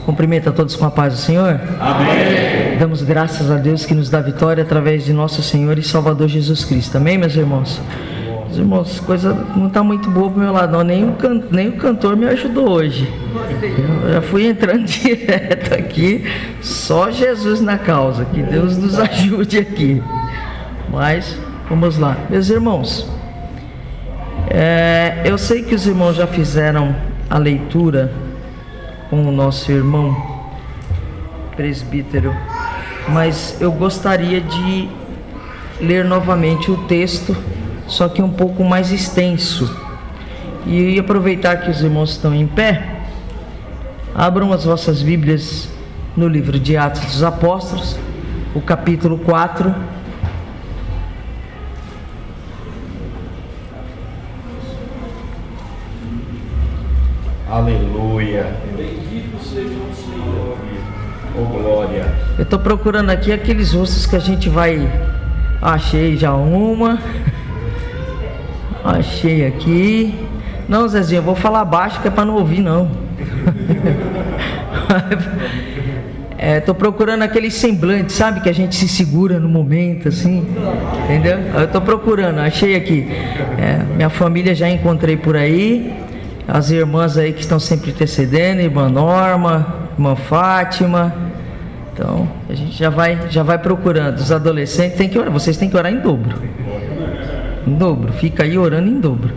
Cumprimento a todos com a paz do Senhor. Amém. Damos graças a Deus que nos dá vitória através de nosso Senhor e Salvador Jesus Cristo. Amém, meus irmãos? Meus irmãos, coisa não está muito boa pro meu lado, não. Nem o cantor me ajudou hoje. Eu já fui entrando direto aqui. Só Jesus na causa. Que Deus nos ajude aqui. Mas, vamos lá. Meus irmãos, eu sei que os irmãos já fizeram a leitura com o nosso irmão presbítero, mas eu gostaria de ler novamente o texto, só que um pouco mais extenso. E aproveitar que os irmãos estão em pé, abram as vossas Bíblias no livro de Atos dos Apóstolos, o capítulo 4. Aleluia. Bendito seja o Senhor. Oh, glória. Eu estou procurando aqui aqueles rostos que a gente vai... Achei já uma. Achei aqui. Não, Zezinho, eu vou falar baixo que é para não ouvir, não. Estou procurando aquele semblante, sabe? Que a gente se segura no momento, assim. Entendeu? Eu estou procurando, achei aqui. Minha família já encontrei por aí. As irmãs aí que estão sempre intercedendo, irmã Norma, irmã Fátima. Então, a gente já vai procurando. Os adolescentes têm que orar, vocês têm que orar em dobro. Em dobro, fica aí orando em dobro.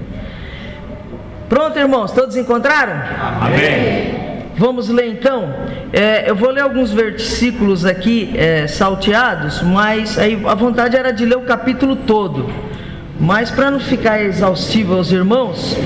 Pronto, irmãos, todos encontraram? Amém. Vamos ler então. Eu vou ler alguns versículos aqui salteados, mas aí a vontade era de ler o capítulo todo. Mas para não ficar exaustivo aos irmãos,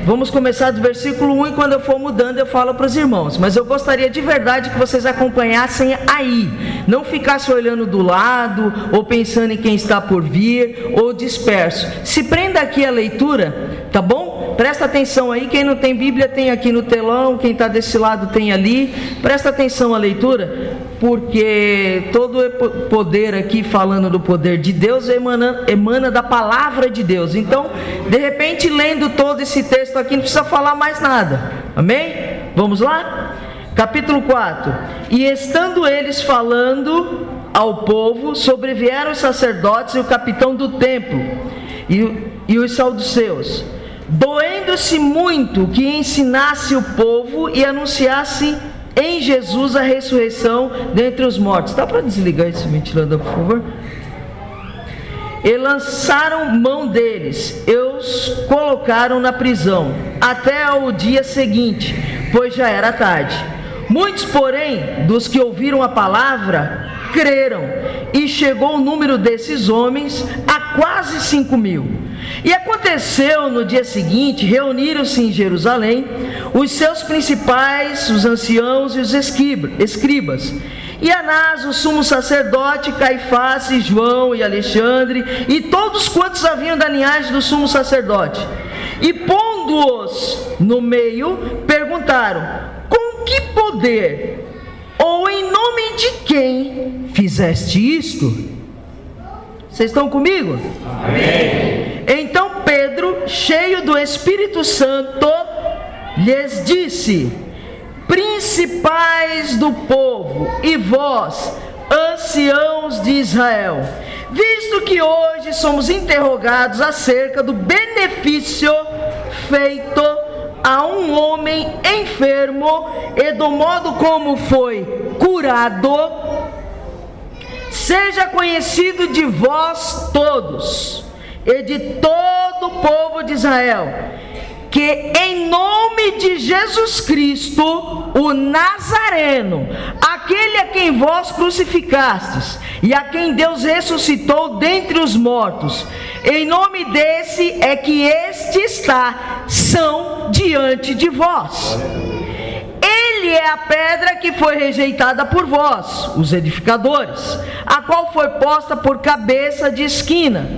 vamos começar do versículo 1 e quando eu for mudando eu falo para os irmãos. Mas eu gostaria de verdade que vocês acompanhassem aí. Não ficassem olhando do lado, ou pensando em quem está por vir, ou disperso. Se prenda aqui a leitura, tá bom? Presta atenção aí, quem não tem Bíblia tem aqui no telão, quem está desse lado tem ali. Presta atenção à leitura, porque todo poder aqui, falando do poder de Deus, emana da palavra de Deus. Então, de repente, lendo todo esse texto aqui, não precisa falar mais nada. Amém? Vamos lá? Capítulo 4. E estando eles falando ao povo, sobrevieram os sacerdotes e o capitão do templo e os saduceus, doendo-se muito que ensinasse o povo e anunciasse em Jesus a ressurreição dentre os mortos. Dá para desligar esse ventilador, por favor? E lançaram mão deles, e os colocaram na prisão, até ao dia seguinte, pois já era tarde. Muitos, porém, dos que ouviram a palavra, creram, e chegou o número desses homens a quase 5.000. E aconteceu no dia seguinte, reuniram-se em Jerusalém os seus principais, os anciãos e os escribas, e Anás, o sumo sacerdote, Caifás, e João e Alexandre, e todos quantos haviam da linhagem do sumo sacerdote. E pondo-os no meio, perguntaram: com que poder, ou em nome de quem fizeste isto? Vocês estão comigo? Amém. Então Pedro, cheio do Espírito Santo, lhes disse: principais do povo e vós, anciãos de Israel, visto que hoje somos interrogados acerca do benefício feito a um homem enfermo e do modo como foi curado, seja conhecido de vós todos e de todo o povo de Israel, que em nome de Jesus Cristo, o Nazareno, aquele a quem vós crucificastes e a quem Deus ressuscitou dentre os mortos, em nome desse é que este está são diante de vós. Ele é a pedra que foi rejeitada por vós, os edificadores, a qual foi posta por cabeça de esquina.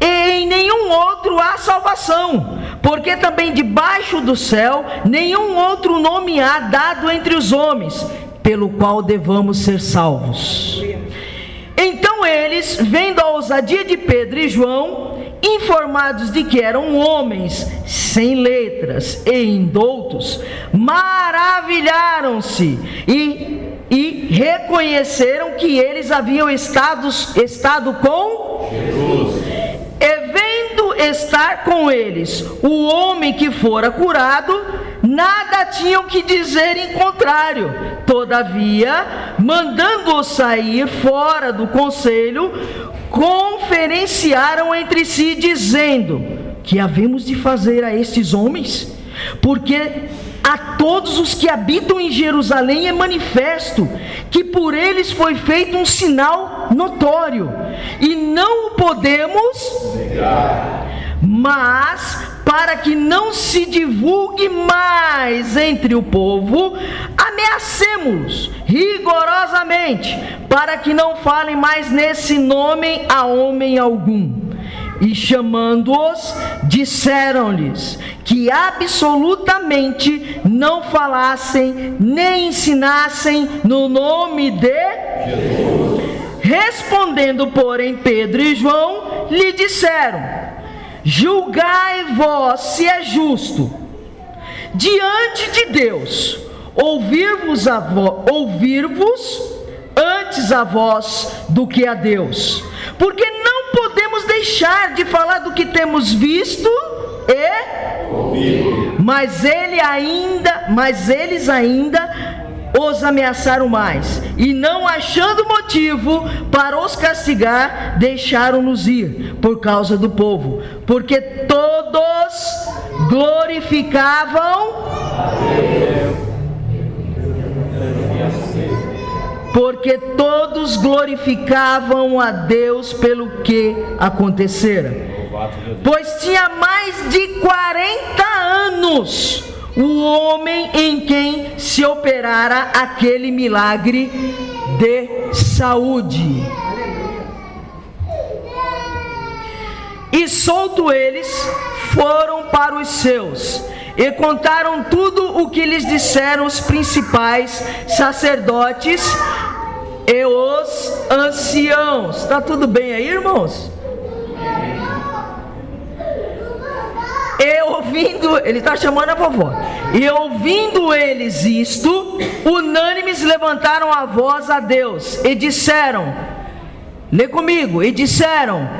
E em nenhum outro há salvação, porque também debaixo do céu nenhum outro nome há dado entre os homens, pelo qual devamos ser salvos. Então eles, vendo a ousadia de Pedro e João, informados de que eram homens sem letras e indoutos, maravilharam-se e reconheceram que eles haviam estado com Jesus. E vendo estar com eles o homem que fora curado, nada tinham que dizer em contrário. Todavia, mandando-os sair fora do conselho, conferenciaram entre si, dizendo: que havemos de fazer a estes homens? Porque a todos os que habitam em Jerusalém é manifesto que por eles foi feito um sinal notório, e não o podemos negar. Mas, para que não se divulgue mais entre o povo, ameacemo-los rigorosamente, para que não falem mais nesse nome a homem algum. E chamando-os, disseram-lhes que absolutamente não falassem nem ensinassem no nome de Jesus. Respondendo, porém, Pedro e João lhe disseram: julgai vós se é justo diante de Deus ouvir-vos antes a vós do que a Deus, porque não podemos deixar de falar do que temos visto e ouvido. Mas eles ainda os ameaçaram mais, e não achando motivo para os castigar, deixaram-nos ir por causa do povo, porque todos glorificavam a Deus pelo que acontecera. Pois tinha mais de 40 anos o homem em quem se operara aquele milagre de saúde. E solto eles, foram para os seus, e contaram tudo o que lhes disseram os principais sacerdotes e os anciãos. Está tudo bem aí, irmãos? E ouvindo, ele está chamando a vovó. E ouvindo eles isto, unânimes levantaram a voz a Deus e disseram, lê comigo, e disseram: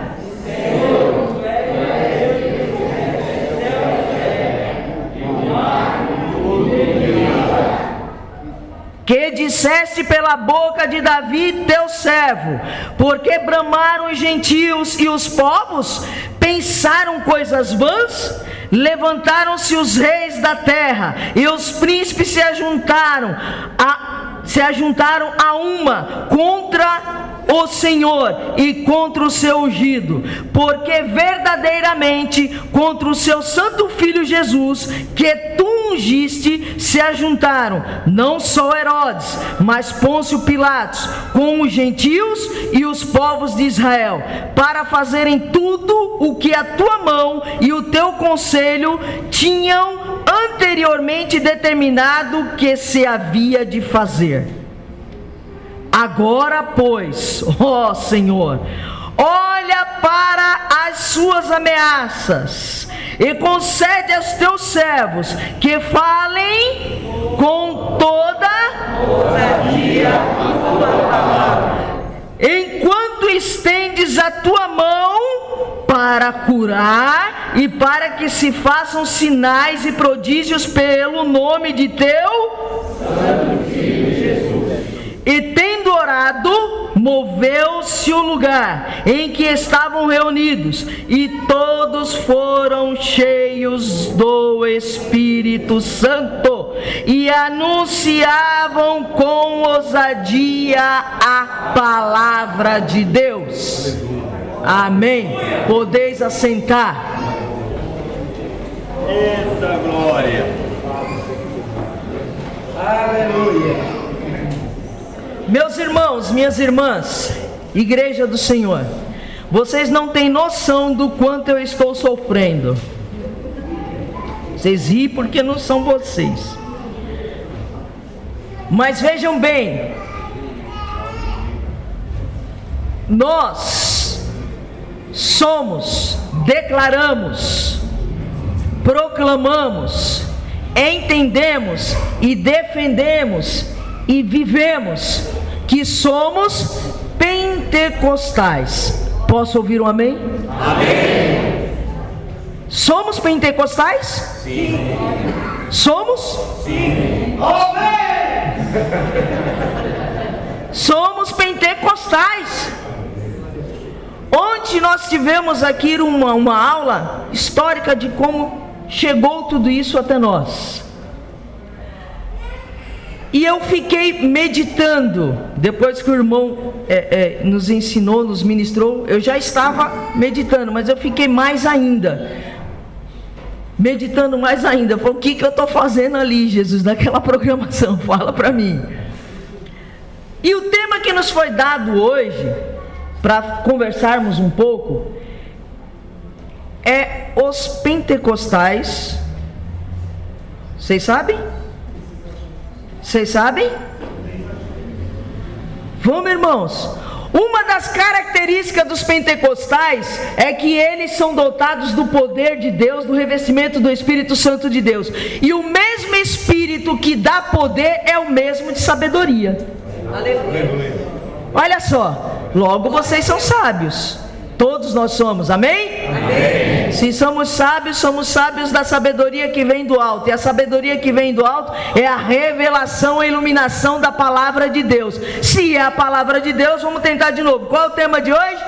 que disseste pela boca de Davi teu servo, porque bramaram os gentios e os povos pensaram coisas vãs? Levantaram-se os reis da terra e os príncipes se ajuntaram a uma contra o Senhor e contra o seu ungido, porque verdadeiramente contra o seu santo filho Jesus, que tu ungiste, se ajuntaram não só Herodes, mas Pôncio Pilatos, com os gentios e os povos de Israel, para fazerem tudo o que a tua mão e o teu conselho tinham anteriormente determinado que se havia de fazer. Agora, pois, ó Senhor, olha para as suas ameaças e concede aos teus servos que falem com toda ousadia a tua palavra, enquanto estendes a tua mão para curar e para que se façam sinais e prodígios pelo nome de teu Santo Filho Jesus. E tendo orado, moveu-se o lugar em que estavam reunidos, e todos foram cheios do Espírito Santo, e anunciavam com ousadia a palavra de Deus. Amém. Podeis assentar. Eita glória. Aleluia. Meus irmãos, minhas irmãs, igreja do Senhor, vocês não têm noção do quanto eu estou sofrendo. Vocês riem porque não são vocês. Mas vejam bem, nós somos declaramos, proclamamos, entendemos e defendemos e vivemos que somos pentecostais. Posso ouvir um amém? Amém. Somos pentecostais? Sim. Somos? Sim. Amém. Somos pentecostais. Ontem nós tivemos aqui uma aula histórica de como chegou tudo isso até nós. E eu fiquei meditando, depois que o irmão nos ensinou, nos ministrou, eu já estava meditando, mas eu fiquei mais ainda, meditando mais ainda. Falei, o que eu estou fazendo ali, Jesus, naquela programação? Fala para mim. E o tema que nos foi dado hoje, para conversarmos um pouco, é os pentecostais. Vocês sabem? Vocês sabem? Vamos, irmãos. Uma das características dos pentecostais é que eles são dotados do poder de Deus, do revestimento do Espírito Santo de Deus. E o mesmo Espírito que dá poder é o mesmo de sabedoria. Aleluia. Olha só, logo vocês são sábios. Todos nós somos, amém? Amém. Se somos sábios da sabedoria que vem do alto. E a sabedoria que vem do alto é a revelação, a iluminação da palavra de Deus. Se é a palavra de Deus, vamos tentar de novo. Qual é o tema de hoje?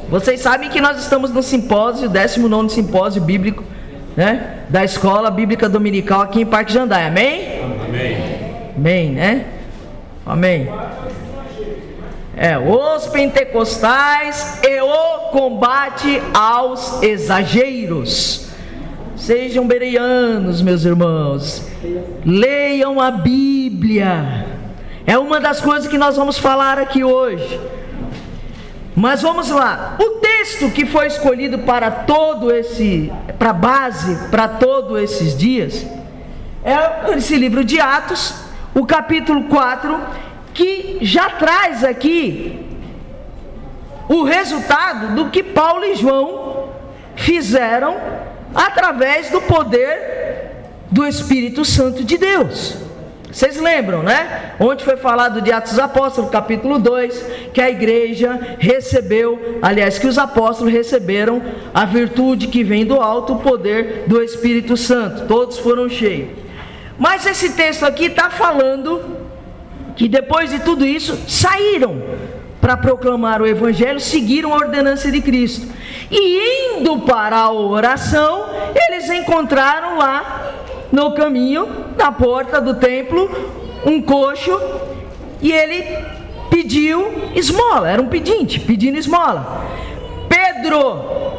Vocês sabem que nós estamos no simpósio, 19º simpósio bíblico, né, da Escola Bíblica Dominical aqui em Parque Jandaia, amém? Amém. Amém, né? Amém. Os pentecostais e o combate aos exageros. Sejam bereanos, meus irmãos. Leiam a Bíblia. É uma das coisas que nós vamos falar aqui hoje. Mas vamos lá. O texto que foi escolhido para base para todos esses dias é esse livro de Atos, o capítulo 4, que já traz aqui o resultado do que Paulo e João fizeram através do poder do Espírito Santo de Deus. Vocês lembram, né? Onde foi falado de Atos dos Apóstolos, capítulo 2, que a igreja recebeu, aliás, que os apóstolos receberam a virtude que vem do alto, o poder do Espírito Santo. Todos foram cheios. Mas esse texto aqui está falando que depois de tudo isso, saíram para proclamar o Evangelho, seguiram a ordenança de Cristo. E indo para a oração, eles encontraram lá, no caminho, na porta do templo, um coxo, e ele pediu esmola, era um pedinte, pedindo esmola. Pedro,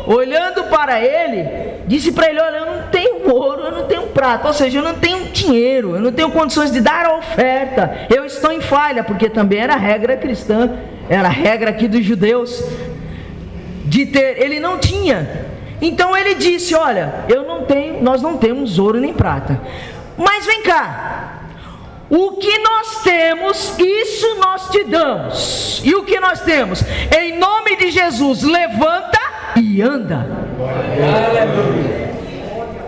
olhando para ele, disse para ele, olha, eu não tenho ouro, eu não tenho prata, ou seja, eu não tenho dinheiro, eu não tenho condições de dar a oferta, eu estou em falha, porque também era regra cristã, era regra aqui dos judeus, de ter, ele não tinha. Então ele disse, olha, nós não temos ouro nem prata, mas vem cá, o que nós temos, isso nós te damos. E o que nós temos? Em nome de Jesus, levanta e anda.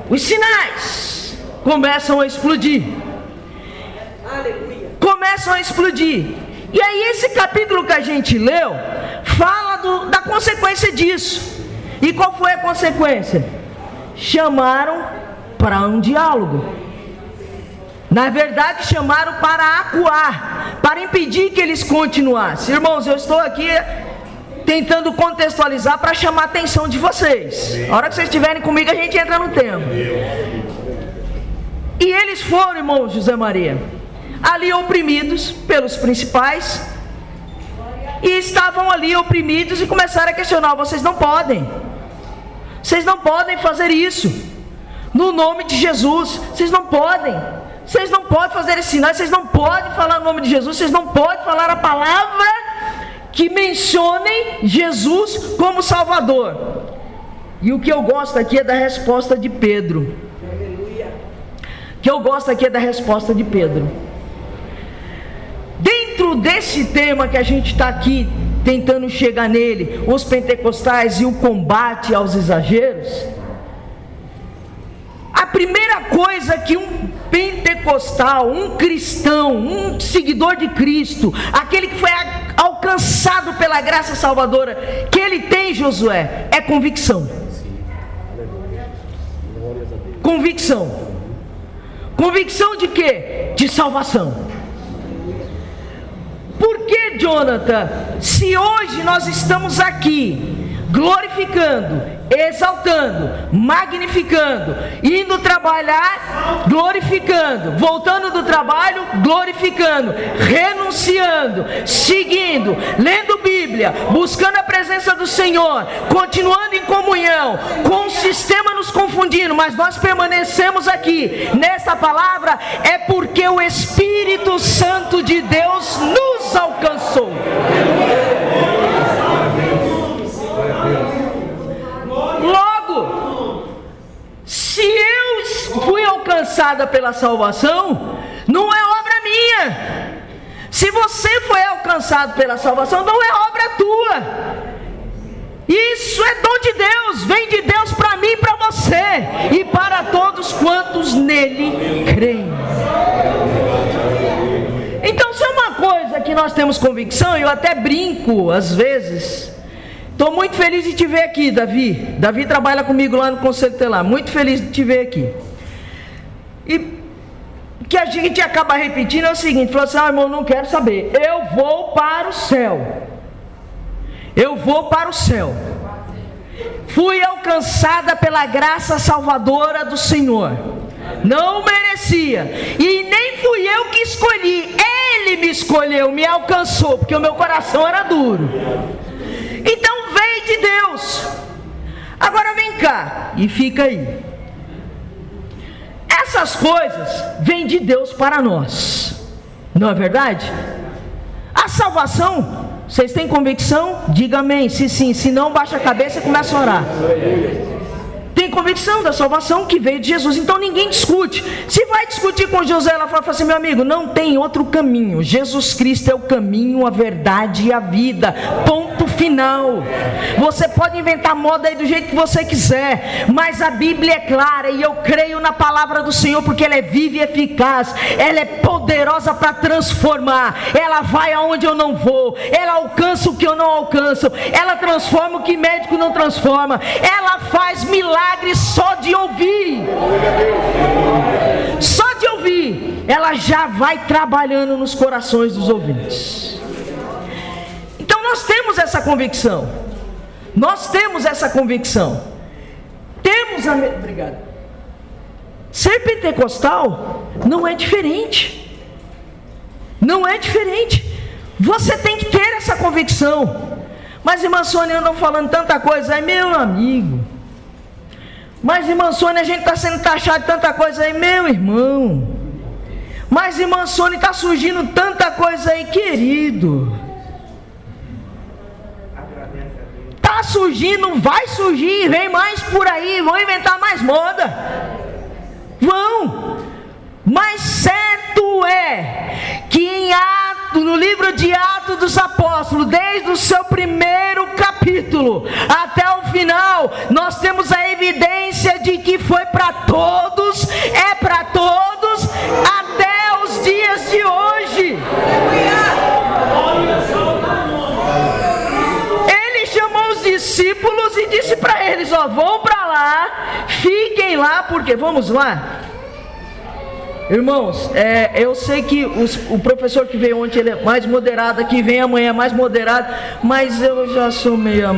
Os sinais começam a explodir. Começam a explodir. E aí esse capítulo que a gente leu fala da consequência disso. E qual foi a consequência? Chamaram para um diálogo. Na verdade, chamaram para acuar, para impedir que eles continuassem. Irmãos, eu estou aqui tentando contextualizar para chamar a atenção de vocês. A hora que vocês estiverem comigo, a gente entra no tema. E eles foram, irmão José Maria, ali oprimidos pelos principais, e estavam ali oprimidos e começaram a questionar, vocês não podem fazer isso, no nome de Jesus, vocês não podem fazer esse sinal, vocês não podem falar o nome de Jesus, vocês não podem falar a palavra que mencionem Jesus como Salvador. E o que eu gosto aqui é da resposta de Pedro. que eu gosto aqui é da resposta de Pedro. Dentro desse tema que a gente está aqui tentando chegar nele, os pentecostais e o combate aos exageros, a primeira coisa que um pentecostal, um cristão, um seguidor de Cristo, aquele que foi alcançado pela graça salvadora, que ele tem, Josué, é convicção. Convicção. Convicção de quê? De salvação. Por que, Jonathan, se hoje nós estamos aqui glorificando, exaltando, magnificando, indo trabalhar, glorificando, voltando do trabalho, glorificando, renunciando, seguindo, lendo Bíblia, buscando a presença do Senhor, continuando em comunhão, com o sistema nos confundindo, mas nós permanecemos aqui nessa palavra, é porque o Espírito Santo de Deus nos alcançou. Logo, se eu fui alcançada pela salvação, não é obra minha. Se você foi alcançado pela salvação, não é obra tua. Isso é dom de Deus, vem de Deus para mim e para você, e para todos quantos nele creem. Então, se é uma coisa que nós temos convicção, eu até brinco às vezes. Estou muito feliz de te ver aqui, Davi. Davi trabalha comigo lá no Conselho Telar. Muito feliz de te ver aqui. E o que a gente acaba repetindo é o seguinte: falou assim, irmão, não quero saber. Eu vou para o céu. Eu vou para o céu. Fui alcançada pela graça salvadora do Senhor. Não merecia. E nem fui eu que escolhi. Ele me escolheu, me alcançou, porque o meu coração era duro. Então veio de Deus. Agora vem cá e fica aí. Essas coisas vêm de Deus para nós, não é verdade? A salvação, vocês têm convicção? Diga amém. Se sim, se não, baixa a cabeça e começa a orar. Tem convicção da salvação que veio de Jesus, então ninguém discute. Se vai discutir com José, ela fala assim, meu amigo, não tem outro caminho. Jesus Cristo é o caminho, a verdade e a vida. Ponto final. Você pode inventar moda aí do jeito que você quiser, mas a Bíblia é clara e eu creio na palavra do Senhor, porque ela é viva e eficaz. Ela é poderosa para transformar. Ela vai aonde eu não vou. Ela alcança o que eu não alcanço. Ela transforma o que médico não transforma. Ela faz milagres só de ouvir. Só de ouvir, ela já vai trabalhando nos corações dos ouvintes. Então nós temos essa convicção. Nós temos essa convicção. Temos a... Obrigado. Ser pentecostal não é diferente. Não é diferente. Você tem que ter essa convicção. Mas irmã Sônia andam falando tanta coisa aí, meu amigo. Mas irmã Sônia, a gente está sendo taxado de tanta coisa aí, meu irmão. Mas irmã Sônia, está surgindo tanta coisa aí, querido. Está surgindo, vai surgir, vem mais por aí, vão inventar mais moda. Vão. Mas certo é que no livro de Atos dos Apóstolos, desde o seu primeiro capítulo até o final, nós temos a evidência de que foi para todos, é para todos, até os dias de hoje. Ele chamou os discípulos e disse para eles, vão para lá, fiquem lá, porque vamos lá. Irmãos, eu sei que o professor que veio ontem ele é mais moderado, que vem amanhã é mais moderado, mas eu já sou meio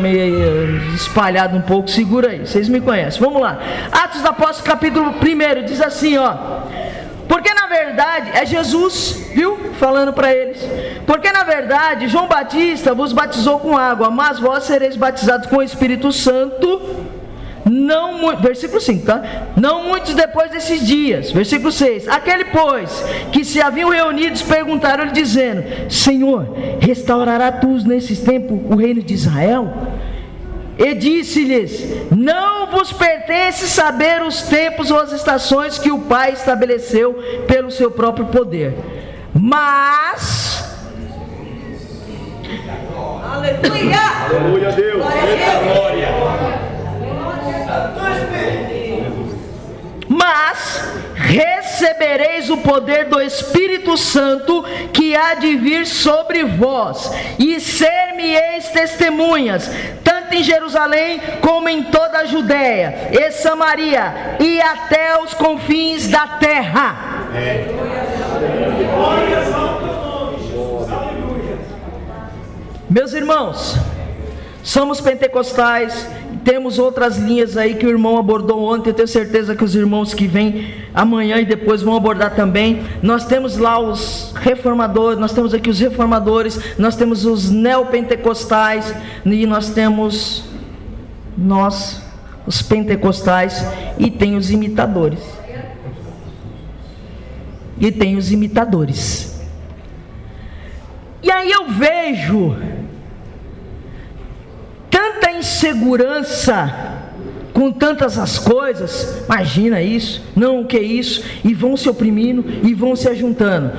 espalhado um pouco, segura aí, vocês me conhecem. Vamos lá, Atos dos Apóstolos capítulo 1, diz assim, porque na verdade, é Jesus, viu, falando para eles, porque na verdade João Batista vos batizou com água, mas vós sereis batizados com o Espírito Santo, versículo 5, tá? Não muitos depois desses dias. Versículo 6. Aquele, pois, que se haviam reunidos, perguntaram-lhe, dizendo, Senhor, restaurará tu nesses tempos o reino de Israel? e disse-lhes: não vos pertence saber os tempos ou as estações que o Pai estabeleceu pelo seu próprio poder, mas... Aleluia! Aleluia a Deus. Mas recebereis o poder do Espírito Santo que há de vir sobre vós, e ser-me-eis testemunhas, tanto em Jerusalém como em toda a Judéia e Samaria e até os confins da terra. Meus irmãos, somos pentecostais. Temos outras linhas aí que o irmão abordou ontem. Eu tenho certeza que os irmãos que vêm amanhã e depois vão abordar também. Nós temos lá os reformadores, nós temos aqui os reformadores, nós temos os neopentecostais e nós temos os pentecostais, e tem os imitadores. E aí eu vejo tanta insegurança com tantas as coisas. Imagina isso, não, o que é isso? E vão se oprimindo e vão se ajuntando.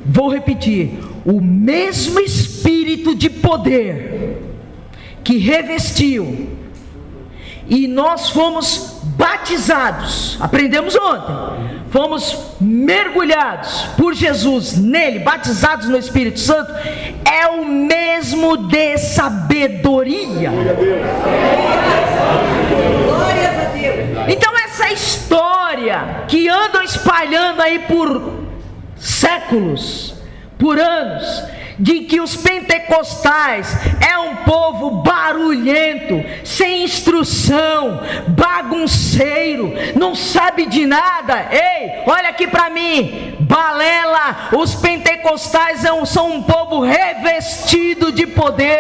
Vou repetir: o mesmo espírito de poder que revestiu, e nós fomos batizados, aprendemos ontem, fomos mergulhados por Jesus nele, batizados no Espírito Santo, é o mesmo de sabedoria. Glórias a Deus. Então essa história que andam espalhando aí por séculos, por anos, de que os pentecostais é um povo barulhento, sem instrução, bagunceiro, não sabe de nada. Ei, olha aqui para mim, balela. Os pentecostais são um povo revestido de poder,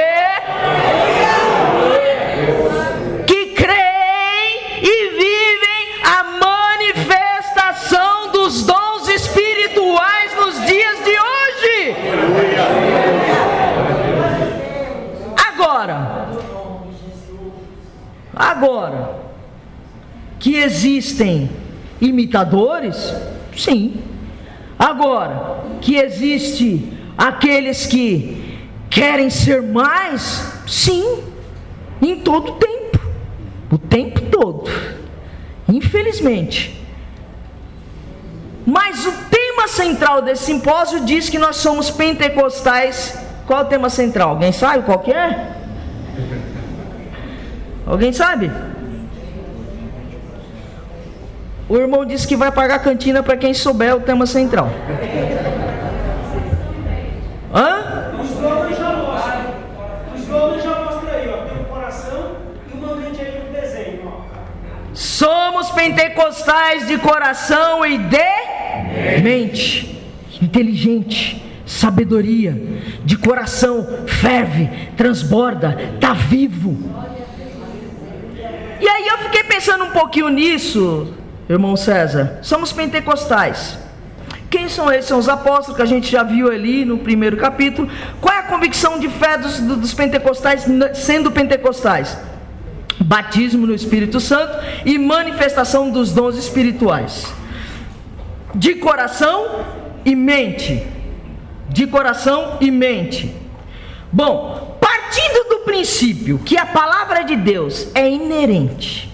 que creem e vivem a manifestação dos dons espirituais nos dias de hoje. Agora, que existem imitadores, sim. Agora, que existe aqueles que querem ser mais, sim. Em todo tempo, o tempo todo, infelizmente. Mas o tema central desse simpósio diz que nós somos pentecostais. Qual é o tema central? Alguém sabe qual que é? Alguém sabe? O irmão disse que vai pagar cantina para quem souber o tema central. Hã? O slogan já mostra aí, ó. Tem um coração e uma mente aí no desenho, ó. Somos pentecostais de coração e de mente. Inteligente, sabedoria, de coração, ferve, transborda, está vivo. E aí eu fiquei pensando um pouquinho nisso, irmão César. Somos pentecostais. Quem são eles? São os apóstolos, que a gente já viu ali no primeiro capítulo. Qual é a convicção de fé dos pentecostais sendo pentecostais? Batismo no Espírito Santo e manifestação dos dons espirituais. De coração e mente. De coração e mente. Bom, partindo do princípio que a palavra de Deus é inerente,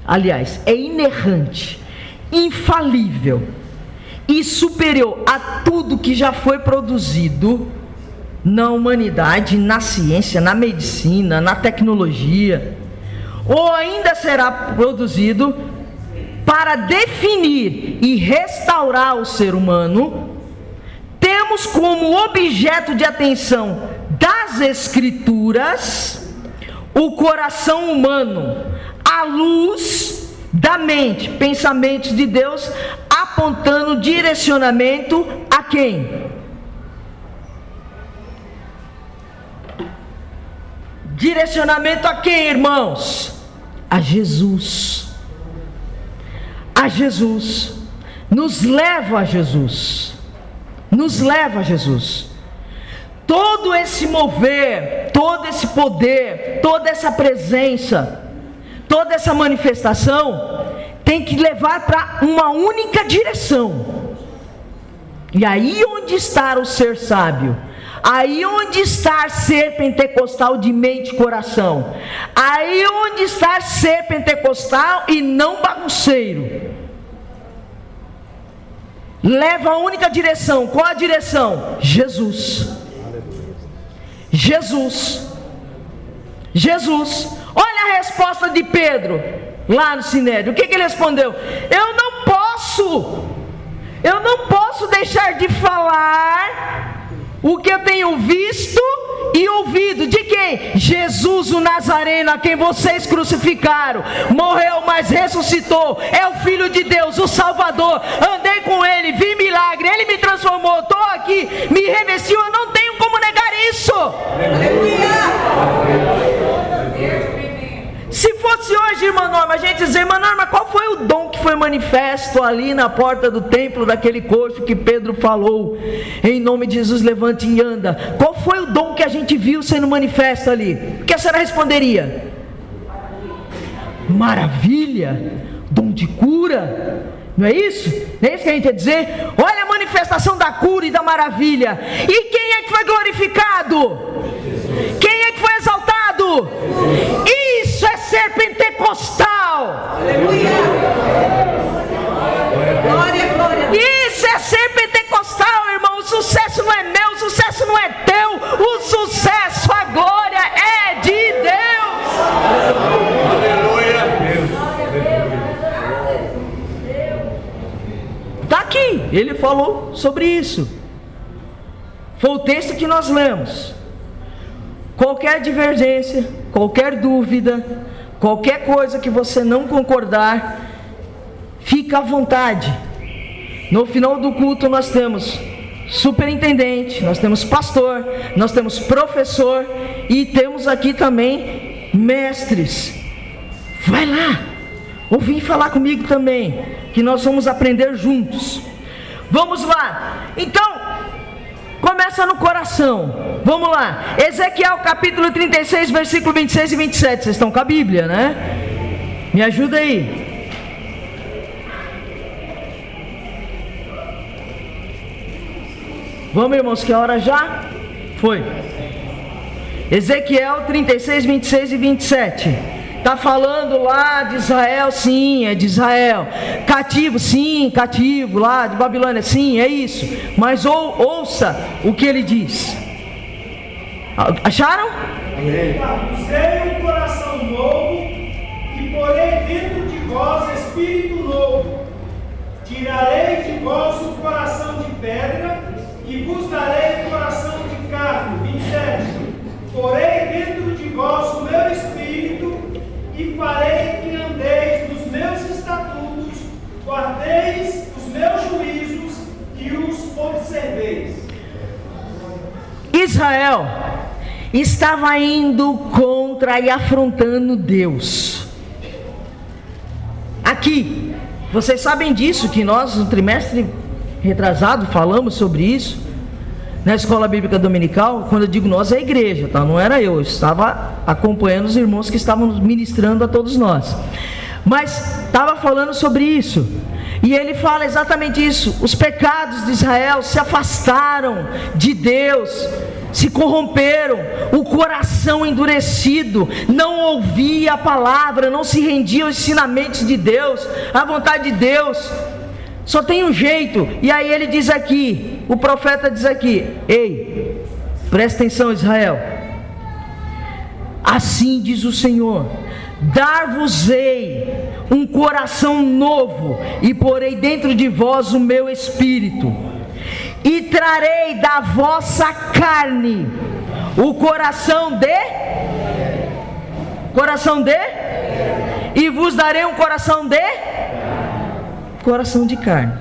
aliás, é inerrante, infalível e superior a tudo que já foi produzido na humanidade, na ciência, na medicina, na tecnologia, ou ainda será produzido para definir e restaurar o ser humano, temos como objeto de atenção das Escrituras o coração humano, à luz da mente, pensamentos de Deus, apontando direcionamento a quem? Direcionamento a quem, irmãos? A Jesus. A Jesus. Nos leva a Jesus. Nos leva a Jesus. todo esse mover, todo esse poder, toda essa presença, toda essa manifestação tem que levar para uma única direção. E aí onde está o ser sábio? Aí onde está ser pentecostal de mente e coração? Aí onde está ser pentecostal e não bagunceiro? Leva a única direção. Qual a direção? Jesus. Jesus. Jesus. Olha a resposta de Pedro lá no Sinédrio. O que ele respondeu? Eu não posso deixar de falar o que eu tenho visto e ouvido. De quem? Jesus o Nazareno, a quem vocês crucificaram. Morreu, mas ressuscitou. É o Filho de Deus, o Salvador. Andei com Ele, vi milagre. Ele me transformou. Estou aqui, me revestiu. Eu não tenho como negar isso. Se fosse hoje, irmã Norma, a gente dizer: irmã Norma, qual foi o dom que foi manifesto ali na porta do templo daquele coxo que Pedro falou? Em nome de Jesus, levante e anda. Qual foi o dom que a gente viu sendo manifesto ali? O que a senhora responderia? Maravilha, dom de cura. Não é isso? Não é isso que a gente ia dizer? Olha a manifestação da cura e da maravilha. E quem é que foi glorificado? Quem é que foi exaltado? Isso é ser pentecostal. Aleluia. Glória, glória. Isso é ser pentecostal, irmão. O sucesso não é meu, o sucesso não é teu. O sucesso, a glória é de Deus. Aleluia. Está aqui, ele falou sobre isso. Foi o texto que nós lemos. Qualquer divergência, qualquer dúvida, qualquer coisa que você não concordar, fica à vontade. No final do culto nós temos superintendente, nós temos pastor, nós temos professor e temos aqui também mestres. Vai lá, ou vem falar comigo também, que nós vamos aprender juntos. Vamos lá. Então, começa no coração. Vamos lá. Ezequiel capítulo 36, versículo 26 e 27. Vocês estão com a Bíblia, né? Me ajuda aí. Vamos, irmãos, que a hora já foi. Ezequiel 36, 26 e 27. Está falando lá de Israel, sim, é de Israel. Cativo, sim, cativo, lá de Babilônia, sim, é isso. Mas ouça o que ele diz. Acharam? Usei um coração novo e porei dentro de vós espírito novo. Tirarei de vós o coração de pedra e vos darei coração de carne. 27. Porei dentro de vós o meu espírito e farei que andeis nos meus estatutos, guardeis os meus juízos e os observeis. Israel estava indo contra e afrontando Deus. Aqui, vocês sabem disso, que nós no trimestre retrasado falamos sobre isso, na escola bíblica dominical. Quando eu digo nós, é a igreja, tá? Não era eu estava acompanhando os irmãos que estavam ministrando a todos nós, mas estava falando sobre isso, e ele fala exatamente isso. Os pecados de Israel se afastaram de Deus, se corromperam, o coração endurecido, não ouvia a palavra, não se rendia aos ensinamentos de Deus, à vontade de Deus. Só tem um jeito. E aí ele diz aqui, o profeta diz aqui: ei, presta atenção, Israel. Assim diz o Senhor: dar-vos-ei um coração novo e porei dentro de vós o meu espírito, e trarei da vossa carne o coração de e vos darei um coração de carne.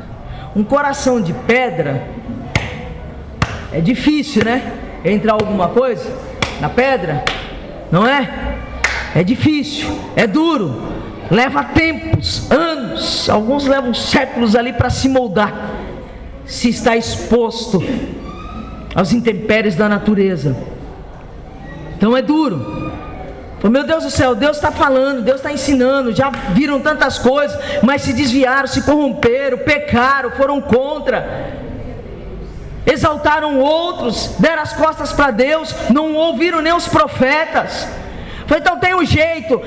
Um coração de pedra é difícil, né? Entrar alguma coisa na pedra, não é? É difícil, é duro, leva tempos, anos, alguns levam séculos ali para se moldar. Se está exposto às intempéries da natureza. Então é duro. Meu Deus do céu, Deus está falando, Deus está ensinando, já viram tantas coisas, mas se desviaram, se corromperam, pecaram, foram contra, exaltaram outros, deram as costas para Deus, não ouviram nem os profetas. Então tem um jeito,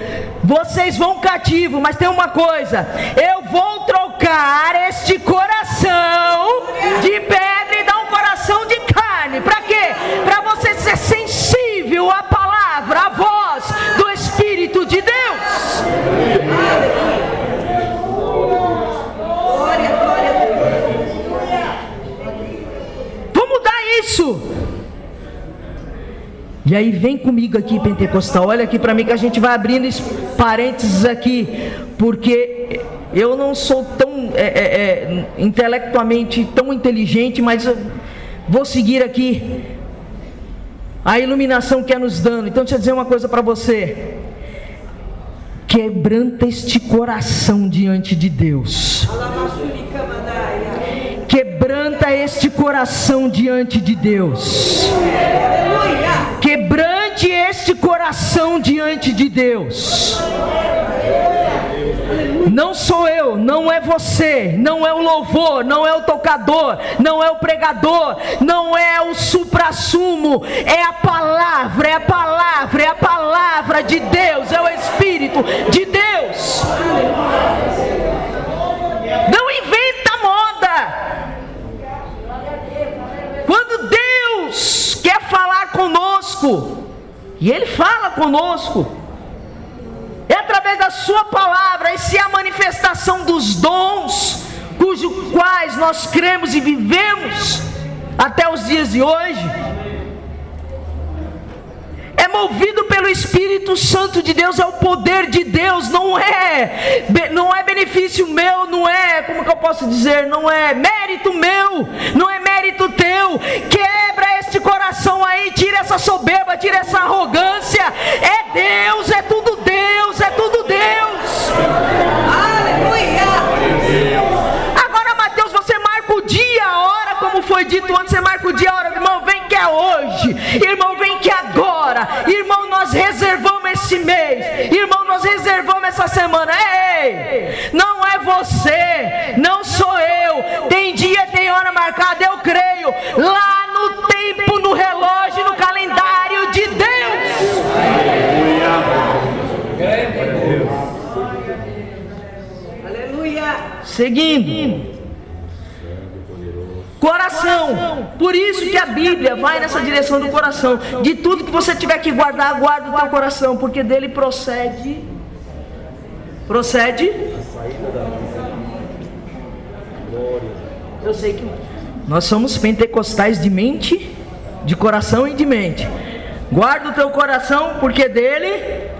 vocês vão cativo, mas tem uma coisa: eu vou trocar este coração de pedra e dar um coração de carne. Para quê? Para você ser sensível à palavra, à voz do Espírito de Deus. Vamos mudar isso. E aí vem comigo aqui, pentecostal, olha aqui para mim que a gente vai abrindo parênteses aqui, porque eu não sou tão intelectualmente tão inteligente, mas eu vou seguir aqui a iluminação que é nos dando. Então deixa eu dizer uma coisa para você: quebranta este coração diante de Deus. Quebranta este coração diante de Deus. Quebrante este coração diante de Deus. Não sou eu, não é você, não é o louvor, não é o tocador, não é o pregador, não é o suprassumo, é a palavra, é a palavra, é a palavra de Deus, é o Espírito de Deus. Não inventa moda. Quando Deus quer falar conosco, e Ele fala conosco, é através da sua palavra. E se a manifestação dos dons, cujos quais nós cremos e vivemos até os dias de hoje, é movido pelo Espírito Santo de Deus, é o poder de Deus, não é benefício meu, não é, como que eu posso dizer, não é mérito meu, não é mérito teu. Quebra este coração aí, tira essa soberba, tira essa arrogância. É Deus, é tudo Deus, é tudo Deus. Aleluia. Agora, Mateus, você marca o dia, a hora, como foi dito antes, você marca o dia, a hora. Irmão, vem que é hoje, irmão, vem que é agora, irmão, nós reservamos esse mês, irmão, nós reservamos essa semana. Ei, não é você, não sou eu. Tem dia, tem hora marcada, eu creio, lá no tempo, no relógio, no calendário de Deus. Aleluia. Seguindo, coração. Por isso que a Bíblia vai nessa direção do coração. De tudo que você tiver que guardar, guarda o teu coração, porque dele procede. Eu sei que nós somos pentecostais de mente, de coração e de mente. Guarda o teu coração, porque dele.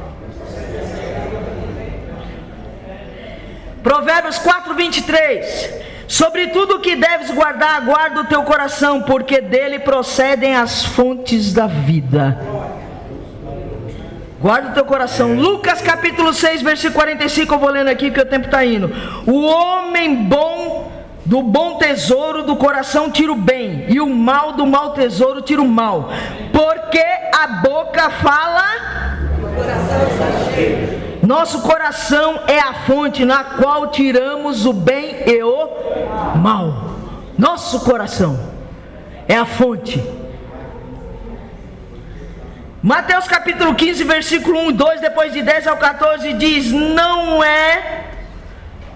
Provérbios 4:23. Sobre tudo o que deves guardar, guarda o teu coração, porque dele procedem as fontes da vida. Guarda o teu coração. Lucas capítulo 6, versículo 45, eu vou lendo aqui que o tempo está indo. O homem bom, do bom tesouro do coração tira o bem, e o mal do mau tesouro tira o mal, porque a boca fala, o coração está cheio. Nosso coração é a fonte na qual tiramos o bem e o mal. Nosso coração é a fonte. Mateus capítulo 15, versículo 1 e 2, depois de 10 ao 14, diz: não é...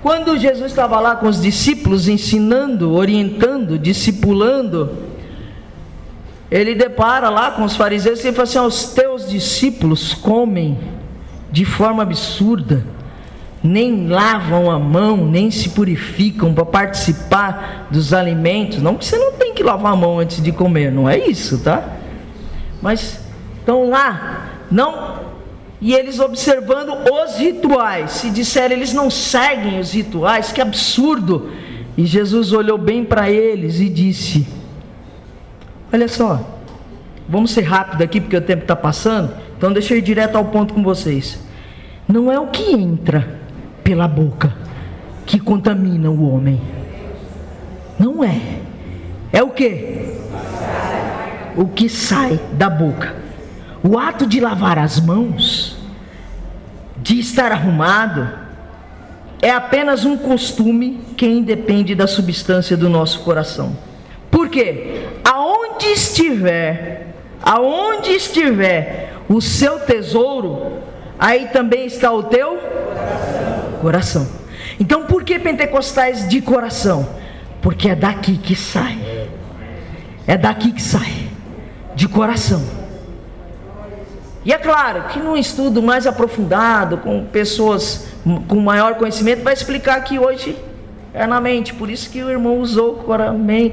Quando Jesus estava lá com os discípulos, ensinando, orientando, discipulando, ele depara lá com os fariseus e ele fala assim: os teus discípulos comem de forma absurda, nem lavam a mão, nem se purificam para participar dos alimentos. Não que você não tem que lavar a mão antes de comer, não é isso, tá? Mas estão lá, não, e eles observando os rituais. Se disserem eles não seguem os rituais, que absurdo. E Jesus olhou bem para eles e disse: olha só, vamos ser rápido aqui porque o tempo está passando. Então deixa eu ir direto ao ponto com vocês. Não é o que entra pela boca que contamina o homem. Não é. É o que? o que sai da boca. O ato de lavar as mãos, de estar arrumado, é apenas um costume que independe da substância do nosso coração. Por quê? Aonde estiver o seu tesouro, aí também está o teu coração. Então por que pentecostais de coração? Porque é daqui que sai. É daqui que sai, de coração. E é claro que num estudo mais aprofundado, com pessoas com maior conhecimento, vai explicar que hoje é na mente. Por isso que o irmão usou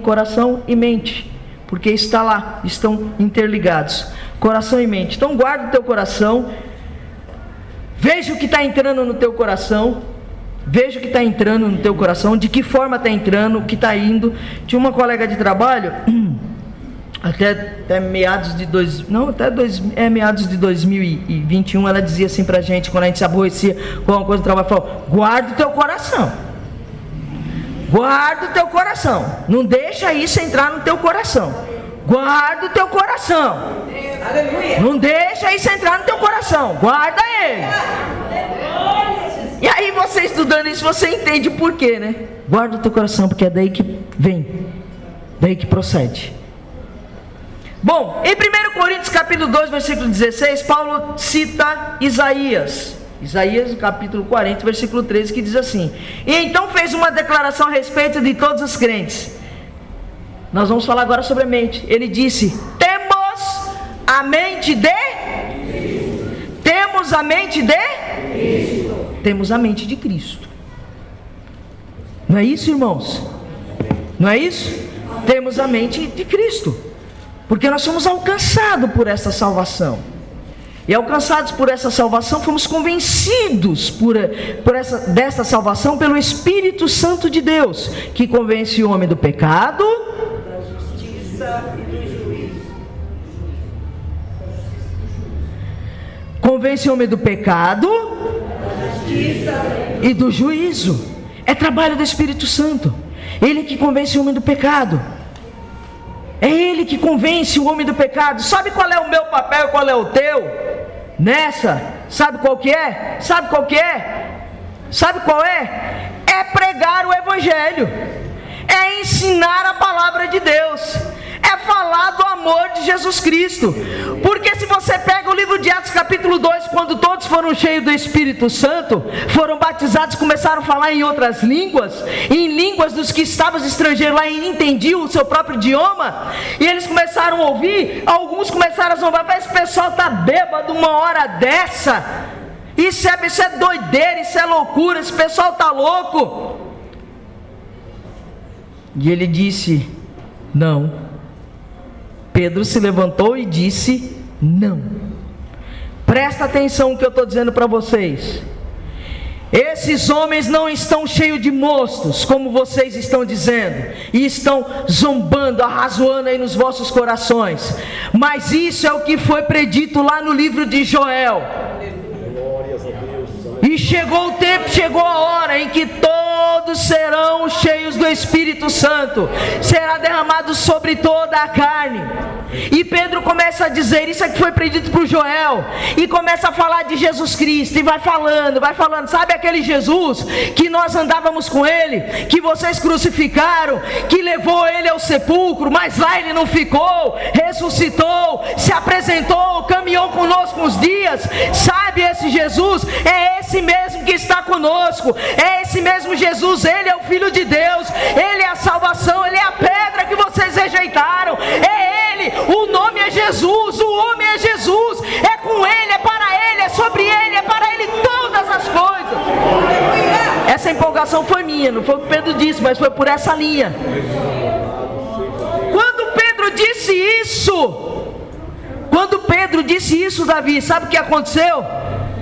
coração e mente, porque está lá, estão interligados, coração e mente. Então guarda o teu coração, veja o que está entrando no teu coração, veja o que está entrando no teu coração, de que forma está entrando, o que está indo. Tinha uma colega de trabalho, até meados de 2021, ela dizia assim pra gente, quando a gente se aborrecia com alguma coisa do trabalho, falou: guarda o teu coração, guarda o teu coração, não deixa isso entrar no teu coração, guarda o teu coração, não deixa isso entrar no teu coração, guarda ele. E aí você estudando isso, você entende por quê, né? Guarda o teu coração, porque é daí que vem, daí que procede. Bom, em 1 Coríntios capítulo 2, versículo 16, Paulo cita Isaías, capítulo 40, versículo 13, que diz assim: e então fez uma declaração a respeito de todos os crentes. Nós vamos falar agora sobre a mente. Ele disse: temos a mente de Cristo. Temos a mente de Cristo. Temos a mente de Cristo. Não é isso, irmãos? Não é isso? Temos a mente de Cristo. Porque nós somos alcançados por essa salvação. E alcançados por essa salvação, fomos convencidos dessa salvação pelo Espírito Santo de Deus, que convence o homem do pecado, da justiça e do juízo. Convence o homem do pecado, da justiça e do juízo. É trabalho do Espírito Santo. Ele que convence o homem do pecado. É Ele que convence o homem do pecado. Sabe qual é o meu papel e qual é o teu? Nessa, sabe qual que é? Sabe qual que é? Sabe qual é? É pregar o Evangelho, é ensinar a palavra de Deus, é falar do amor de Jesus Cristo. Porque se você pega o livro de Atos capítulo 2, quando todos foram cheios do Espírito Santo, foram batizados, começaram a falar em outras línguas, em línguas dos que estavam estrangeiros lá e entendiam o seu próprio idioma, e eles começaram a ouvir, alguns começaram a zombar: mas esse pessoal está bêbado uma hora dessa, isso é doideira, isso é loucura, esse pessoal está louco. E ele disse: não. Pedro se levantou e disse: não. Presta atenção no que eu estou dizendo para vocês. Esses homens não estão cheios de mostos, como vocês estão dizendo, e estão zombando, arrazoando aí nos vossos corações. Mas isso é o que foi predito lá no livro de Joel. E chegou o tempo, chegou a hora em que todos serão cheios do Espírito Santo, será derramado sobre toda a carne. E Pedro começa a dizer, isso é que foi predito por Joel, e começa a falar de Jesus Cristo, e vai falando, sabe aquele Jesus que nós andávamos com ele, que vocês crucificaram, que levou ele ao sepulcro, mas lá ele não ficou, ressuscitou, se apresentou, caminhou conosco uns dias. Sabe esse Jesus? É esse mesmo que está conosco, é esse mesmo Jesus. Ele é o Filho de Deus, ele é a salvação, ele é a pedra que vocês rejeitaram, é ele, o nome é Jesus, o homem é Jesus, é com ele, é para ele, é sobre ele, é para ele todas as coisas. Essa empolgação foi minha, não foi o que Pedro disse, mas foi por essa linha. Quando Pedro disse isso, Davi, sabe o que aconteceu?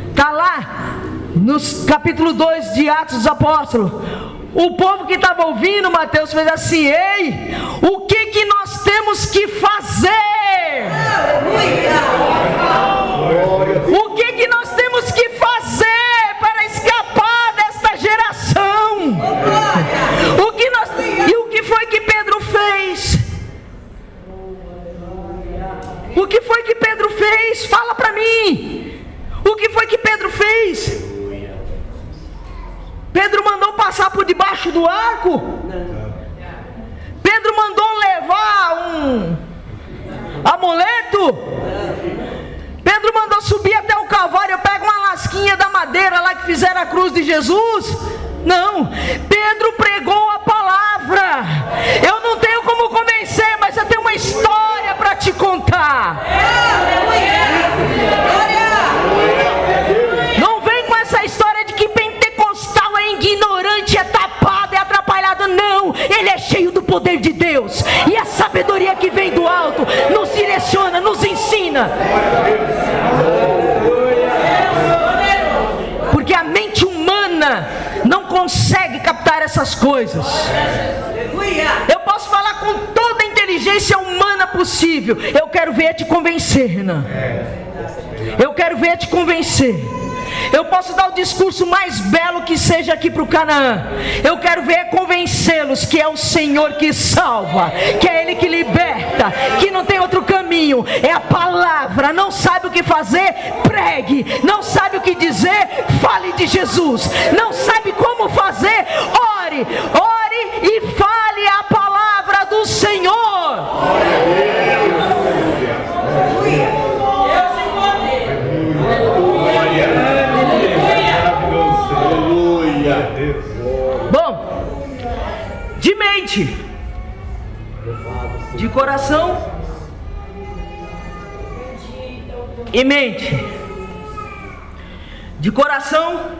Está lá no capítulo 2 de Atos dos Apóstolos. O povo que estava ouvindo, Mateus, fez assim: ei, o que nós temos que fazer? O que nós temos que fazer para escapar desta geração? E o que foi que Pedro fez? debaixo do arco? Pedro mandou levar um amuleto? Pedro mandou subir até o Calvário, pega uma lasquinha da madeira lá que fizeram a cruz de Jesus? Não, Pedro pregou a palavra. Eu não tenho como convencer, mas eu tenho uma história para te contar. Não vem com essa história de que pentecostal é ignorante, é tapado, é atrapalhado. Não, ele é cheio do poder de Deus, e a sabedoria que vem do alto nos direciona, nos ensina. Porque a mente humana não consegue captar essas coisas. Eu posso falar com toda a inteligência humana possível. Eu quero ver te convencer, Renan. Eu quero ver te convencer. Eu posso dar o discurso mais belo que seja aqui para o Canaã. Eu quero ver convencê-los que é o Senhor que salva, que é Ele que liberta, que não tem outro caminho, é a palavra. Não sabe o que fazer? Pregue. Não sabe o que dizer? Fale de Jesus. Não sabe como fazer? Ore e fale a palavra do Senhor. Bom, de mente, de coração e mente. De coração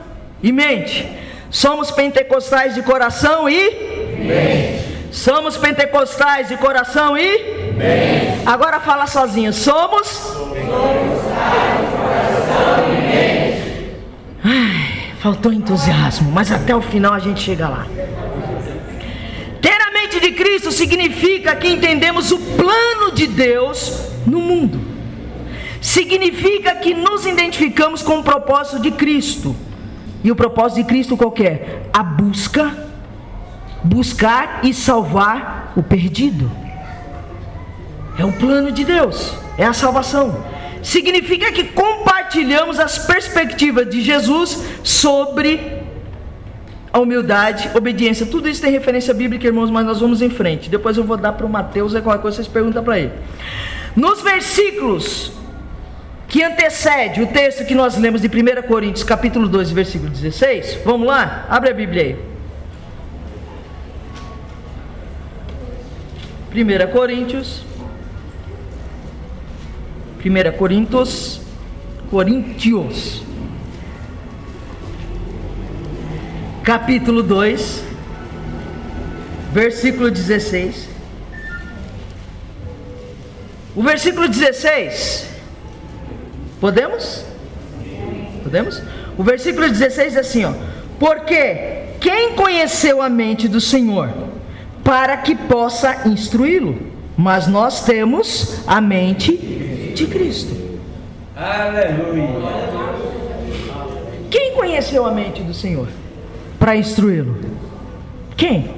e mente. Somos pentecostais de coração e mente. Somos pentecostais de coração e mente. Agora fala sozinho. Somos pentecostais de coração e mente. Ai, faltou entusiasmo, mas até o final a gente chega lá. Ter a mente de Cristo significa que entendemos o plano de Deus no mundo. Significa que nos identificamos com o propósito de Cristo. E o propósito de Cristo qual que é? A buscar e salvar o perdido. É o plano de Deus, é a salvação. Significa que compartilhamos as perspectivas de Jesus sobre a humildade, obediência. Tudo isso tem referência bíblica, irmãos, mas nós vamos em frente. Depois eu vou dar para o Mateus, e qualquer coisa vocês perguntam para ele. Nos versículos que antecede o texto que nós lemos de 1 Coríntios, capítulo 2, versículo 16. Vamos lá? Abre a Bíblia aí. 1 Coríntios, capítulo 2, versículo 16. O versículo 16, podemos? Podemos? O versículo 16 é assim, ó: porque quem conheceu a mente do Senhor para que possa instruí-lo? Mas nós temos a mente de Cristo. Aleluia. Quem conheceu a mente do Senhor para instruí-lo? Quem?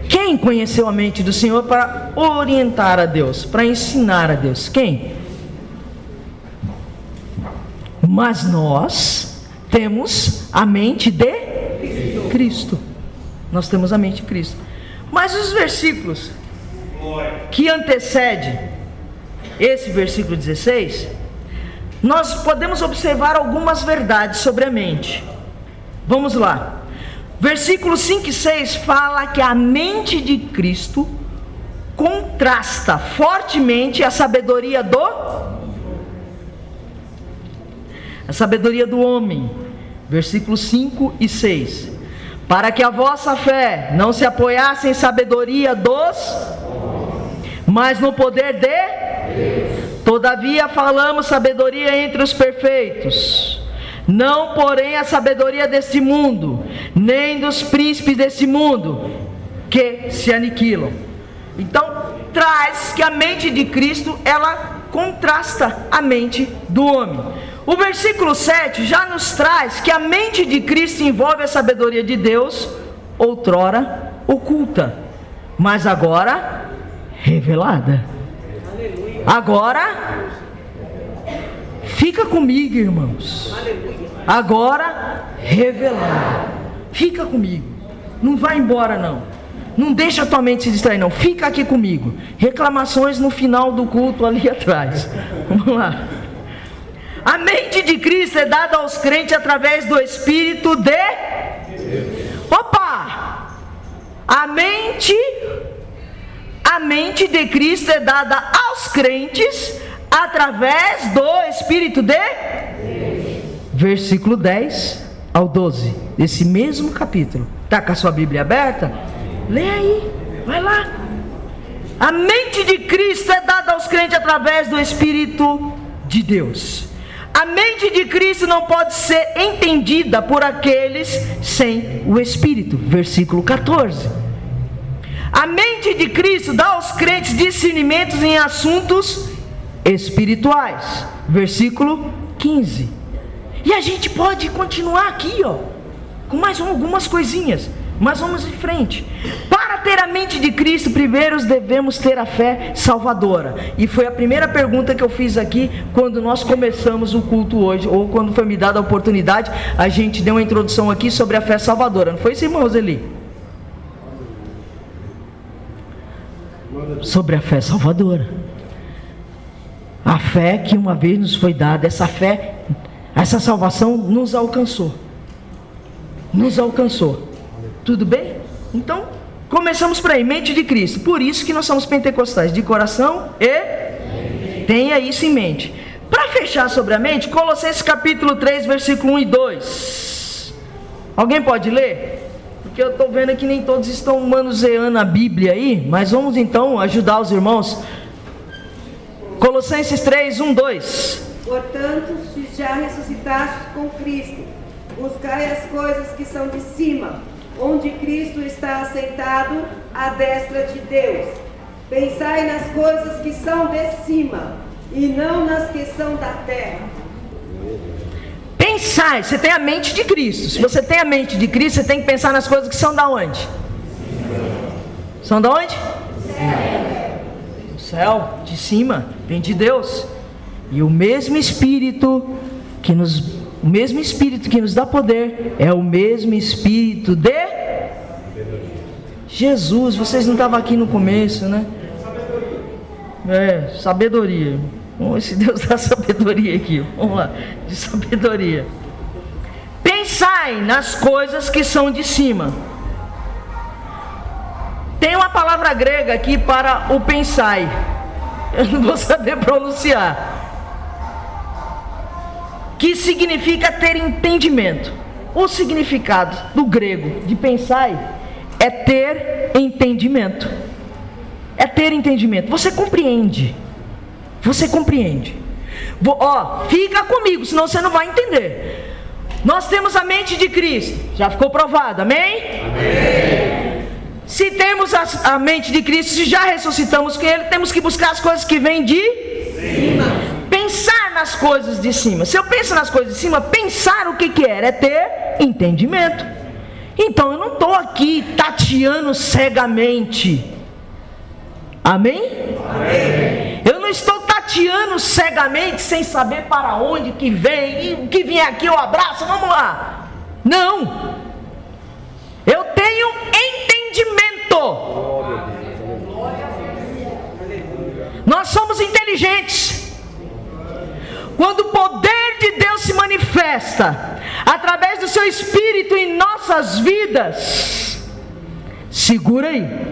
Quem conheceu a mente do Senhor para orientar a Deus, para ensinar a Deus? Quem? Mas nós temos a mente de Cristo. Nós temos a mente de Cristo. Mas os versículos que antecedem esse versículo 16, nós podemos observar algumas verdades sobre a mente. Vamos lá. Versículos 5 e 6 fala que a mente de Cristo contrasta fortemente a sabedoria do homem. Versículos 5 e 6. Para que a vossa fé não se apoiasse em sabedoria mas no poder de Todavia falamos sabedoria entre os perfeitos, não porém a sabedoria deste mundo, nem dos príncipes deste mundo, que se aniquilam. Então traz que a mente de Cristo, ela contrasta a mente do homem. O versículo 7 já nos traz que a mente de Cristo envolve a sabedoria de Deus, outrora oculta, mas agora revelada. Agora, fica comigo, irmãos. Agora revelada. fica comigo. Não vai embora não. Não deixa a tua mente se distrair não. Fica aqui comigo. Reclamações no final do culto ali atrás. Vamos lá. A mente de Cristo é dada aos crentes através do Espírito de... Opa! A mente de Cristo é dada aos crentes através do Espírito de... Versículo 10 ao 12 desse mesmo capítulo. Está com a sua Bíblia aberta? Lê aí, vai lá. A mente de Cristo é dada aos crentes através do Espírito de Deus. A mente de Cristo não pode ser entendida por aqueles sem o Espírito. Versículo 14. A mente de Cristo dá aos crentes discernimentos em assuntos espirituais. Versículo 15. E a gente pode continuar aqui, ó, com mais algumas coisinhas, mas vamos em frente. Para ter a mente de Cristo, primeiro devemos ter a fé salvadora. E foi a primeira pergunta que eu fiz aqui quando nós começamos o culto hoje, ou quando foi me dada a oportunidade, a gente deu uma introdução aqui sobre a fé salvadora. Não foi isso, irmão Roseli? Sobre a fé salvadora. A fé que uma vez nos foi dada, essa fé, essa salvação nos alcançou. Nos alcançou. Tudo bem? Então, começamos por aí, mente de Cristo. Por isso que nós somos pentecostais, de coração e... Tenha isso em mente. Para fechar sobre a mente, Colossenses capítulo 3, versículo 1 e 2. Alguém pode ler? Porque eu estou vendo que nem todos estão manuseando a Bíblia aí, mas vamos então ajudar os irmãos. Colossenses 3, 1, 2. Portanto, se já ressuscitastes com Cristo, buscai as coisas que são de cima, onde Cristo está assentado à destra de Deus. Pensai nas coisas que são de cima, e não nas que são da terra. Pensai, você tem a mente de Cristo. Se você tem a mente de Cristo, você tem que pensar nas coisas que são da onde? São da onde? Do céu, de cima, vem de Deus. E o mesmo Espírito que nos dá poder é o mesmo Espírito de Jesus. Vocês não estavam aqui no começo, né? Sabedoria. Esse Deus dá sabedoria aqui. Vamos lá, de sabedoria. Pensai nas coisas que são de cima. Tem uma palavra grega aqui para o pensai. Eu não vou saber pronunciar. Que significa ter entendimento. O significado do grego de pensai é ter entendimento. É ter entendimento. Você compreende. Você compreende. Fica comigo, senão você não vai entender. Nós temos a mente de Cristo. Já ficou provado, amém? Amém. Se temos a mente de Cristo, se já ressuscitamos com Ele, temos que buscar as coisas que vêm de cima. Pensar nas coisas de cima. Se eu penso nas coisas de cima, pensar o que é? É ter entendimento. Então eu não estou aqui tateando cegamente. Amém? Amém. Eu não estou tateando cegamente sem saber para onde que vem. E o que vier aqui eu abraço, vamos lá. Não. Eu tenho entendimento. Nós somos inteligentes. Quando o poder de Deus se manifesta através do seu Espírito em nossas vidas, segura aí.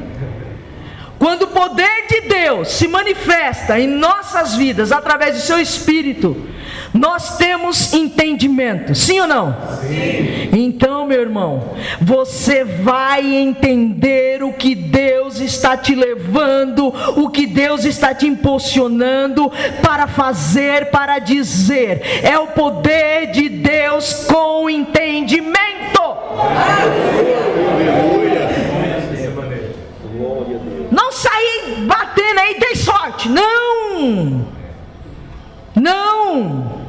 Quando o poder de Deus se manifesta em nossas vidas através do seu Espírito, nós temos entendimento, sim ou não? Sim. Então, meu irmão, você vai entender o que Deus está te levando, o que Deus está te impulsionando para fazer, para dizer. É o poder de Deus com entendimento. Não sair batendo aí, dei sorte. Não. Não.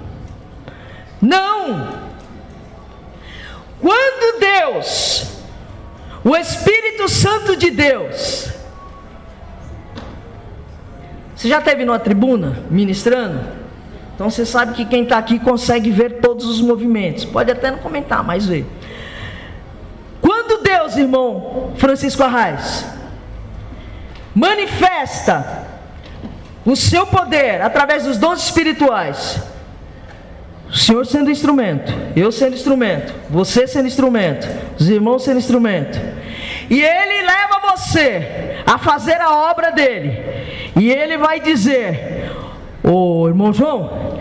Não. Quando Deus, o Espírito Santo de Deus, você já esteve numa tribuna ministrando? Então você sabe que quem está aqui consegue ver todos os movimentos. Pode até não comentar, mas vê. Deus, irmão Francisco Arraes, manifesta o seu poder através dos dons espirituais. O Senhor sendo instrumento, eu sendo instrumento, você sendo instrumento, os irmãos sendo instrumento, e Ele leva você a fazer a obra dele, e Ele vai dizer: ô irmão João,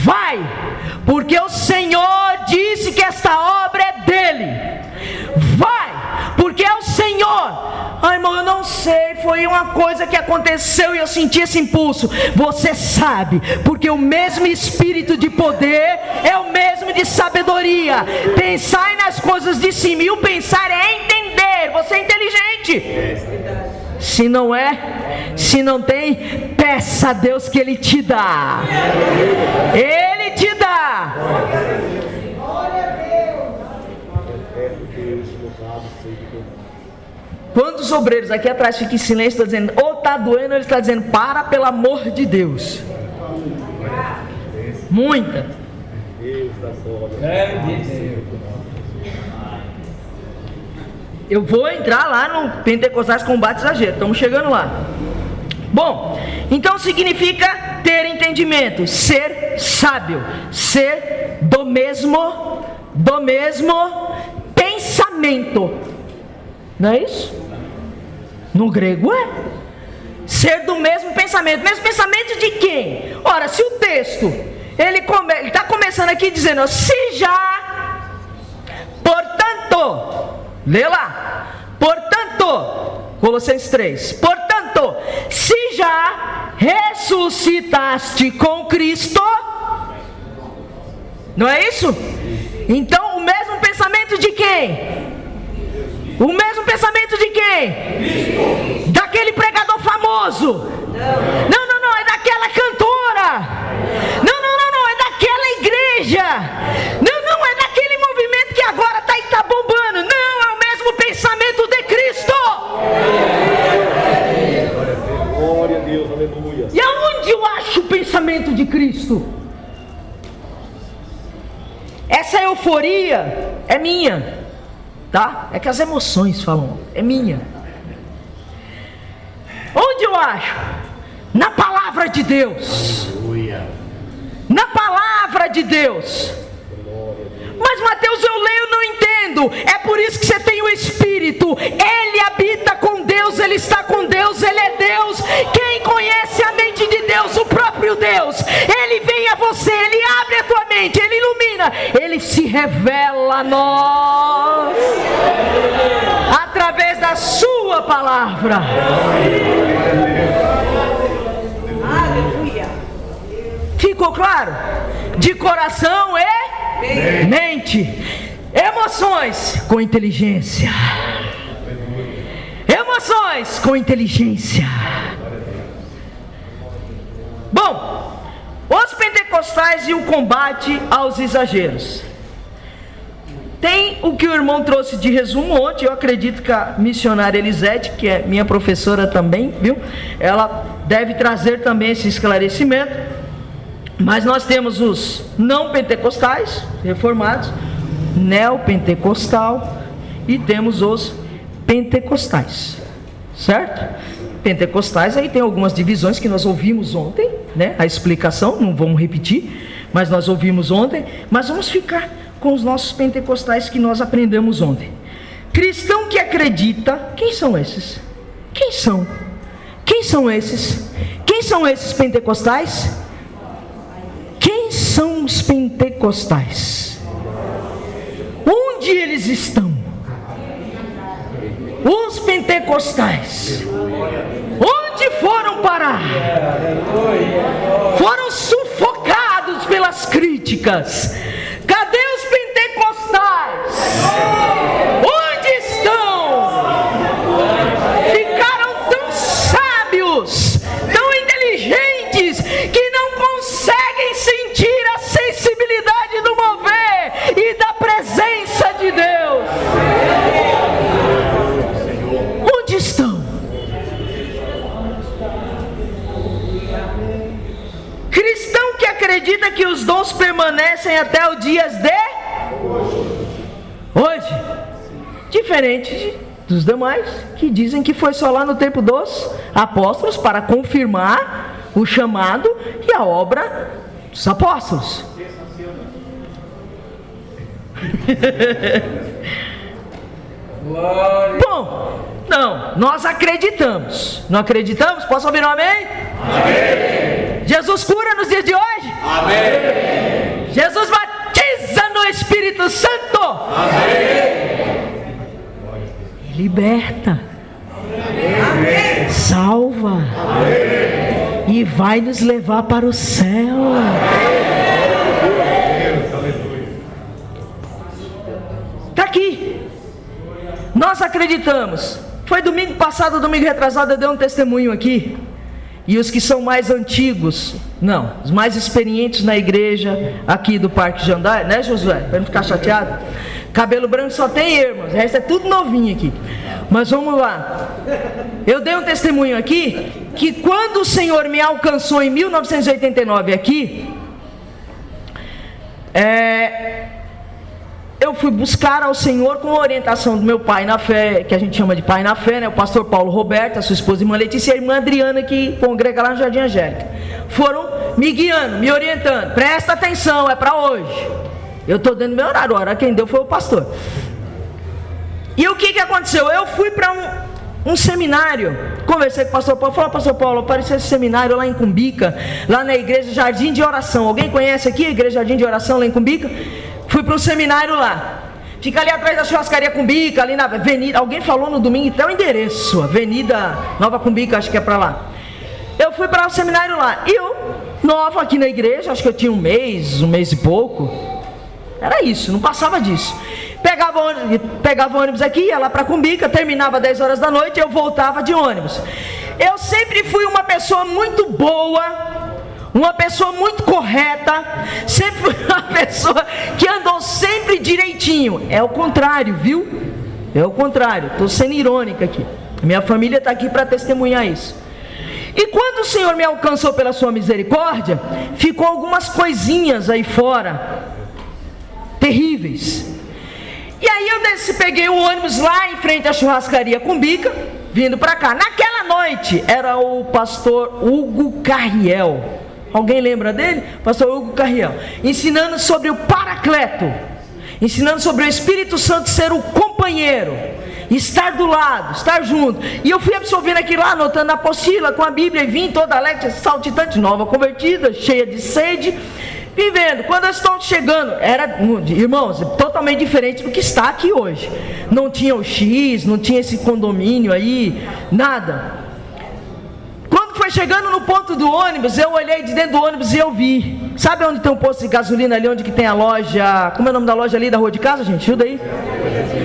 vai, porque o Senhor disse que esta obra é dele. Vai, porque é o Senhor. Ah, irmão, eu não sei, foi uma coisa que aconteceu e eu senti esse impulso. Você sabe, porque o mesmo espírito de poder é o mesmo de sabedoria. Pensai nas coisas de cima, e o pensar é entender. Você é inteligente. Se não é, se não tem, peça a Deus que Ele te dá. Ele te dá. Quantos obreiros aqui atrás ficam em silêncio, estão dizendo, ou está doendo, ou ele está dizendo, para, pelo amor de Deus. Muita. Eu vou entrar lá no Pentecostais Combate Exagero, estamos chegando lá. Bom, então significa ter entendimento, ser sábio, ser do mesmo pensamento. Não é isso? No grego é. Ser do mesmo pensamento. Mesmo pensamento de quem? Ora, se o texto, ele está começando aqui dizendo, ó, se já, portanto, lê lá, portanto, Colossenses 3, portanto, se já ressuscitaste com Cristo, não é isso? Então o mesmo pensamento de quem? O mesmo pensamento de quem? Cristo. Daquele pregador famoso. Não, é daquela cantora. Não, é daquela igreja. Não, é daquele movimento que agora está bombando. Não, é o mesmo pensamento de Cristo. Glória a Deus, aleluia. E aonde eu acho o pensamento de Cristo? Essa euforia é minha. Tá? É que as emoções falam, é minha. Onde eu acho? Na palavra de Deus. Na palavra de Deus. Mas Mateus, eu leio e não entendo. É por isso que você tem o Espírito. Ele habita com Deus, ele está com Deus, ele é Deus. Quem conhece a mente de Deus? O próprio Deus. Ele vem a você, ele abre a tua mente, ele ilumina, ele se revela a nós através da sua palavra. Aleluia. Ficou claro? De coração e mente. Emoções com inteligência. Emoções com inteligência. Bom, os pentecostais e o combate aos exageros. Tem o que o irmão trouxe de resumo ontem. Eu acredito que a missionária Elisete, que é minha professora também, viu? Ela deve trazer também esse esclarecimento. Mas nós temos os não pentecostais, reformados, neopentecostal, e temos os pentecostais, certo? Pentecostais, aí tem algumas divisões que nós ouvimos ontem, né? A explicação, não vamos repetir, mas nós ouvimos ontem. Mas vamos ficar com os nossos pentecostais que nós aprendemos ontem. Cristão que acredita, quem são esses? Quem são? Quem são esses? Quem são esses pentecostais? Quem são os pentecostais? Onde eles estão? Os pentecostais, onde foram parar? Foram sufocados pelas críticas. Cadê os pentecostais? Onde estão? Ficaram tão sábios, tão inteligentes, que não conseguem sentir a sensibilidade do mover e da presença de Deus. Onde estão? Cristão que acredita que os dons permanecem até o dia de hoje. Diferente dos demais, que dizem que foi só lá no tempo dos apóstolos para confirmar o chamado e a obra dos apóstolos. Bom, não, nós acreditamos. Não acreditamos? Posso ouvir um amém? Amém. Jesus cura nos dias de hoje? Amém. Jesus batiza no Espírito Santo? Amém. Liberta. Amém. Salva. Amém. E vai nos levar para o céu. Está aqui. Nós acreditamos. Foi domingo passado, domingo retrasado, eu dei um testemunho aqui. E os que são mais antigos, não, os mais experientes na igreja aqui do Parque Jandai, né, Josué? Para não ficar chateado. Cabelo branco só tem irmãos, o resto é tudo novinho aqui. Mas vamos lá. Eu dei um testemunho aqui que quando o Senhor me alcançou em 1989 aqui, eu fui buscar ao Senhor com a orientação do meu pai na fé, que a gente chama de pai na fé, né? O pastor Paulo Roberto, a sua esposa irmã Letícia e a irmã Adriana, que congrega lá no Jardim Angélica. Foram me guiando, me orientando. Presta atenção, é para hoje. Eu estou dando meu horário, a hora quem deu foi o pastor. E o que aconteceu? Eu fui para um seminário, conversei com o pastor Paulo, falei, pastor Paulo, apareceu esse seminário lá em Cumbica, lá na igreja Jardim de Oração. Alguém conhece aqui a igreja Jardim de Oração lá em Cumbica? Fui para um seminário lá. Fica ali atrás da churrascaria Cumbica, ali na avenida. Alguém falou no domingo até o endereço, Avenida Nova Cumbica, acho que é para lá. Eu fui para o seminário lá. E eu, nova aqui na igreja, acho que eu tinha um mês e pouco. Era isso, não passava disso. Pegava ônibus aqui, ia lá para Cumbica, terminava 10 horas da noite, eu voltava de ônibus. Eu sempre fui uma pessoa muito boa, uma pessoa muito correta, sempre fui uma pessoa que andou sempre direitinho. É o contrário, viu? É o contrário, estou sendo irônica aqui. Minha família está aqui para testemunhar isso. E quando o Senhor me alcançou pela sua misericórdia, ficou algumas coisinhas aí fora, terríveis. E aí eu peguei o ônibus lá em frente à churrascaria Cumbica, vindo para cá. Naquela noite era o pastor Hugo Carriel. Alguém lembra dele? Pastor Hugo Carriel. Ensinando sobre o Paracleto. Ensinando sobre o Espírito Santo ser o companheiro. Estar do lado, estar junto. E eu fui absorvendo aquilo lá, anotando a apostila com a Bíblia. E vim toda alegre, saltitante, nova convertida, cheia de sede. Vivendo, quando eu estou chegando, era, irmãos, totalmente diferente do que está aqui hoje. Não tinha o X, não tinha esse condomínio aí, nada. Quando foi chegando no ponto do ônibus, eu olhei de dentro do ônibus e eu vi. Sabe onde tem um posto de gasolina ali, onde que tem a loja, como é o nome da loja ali da rua de casa, gente? Ajuda aí.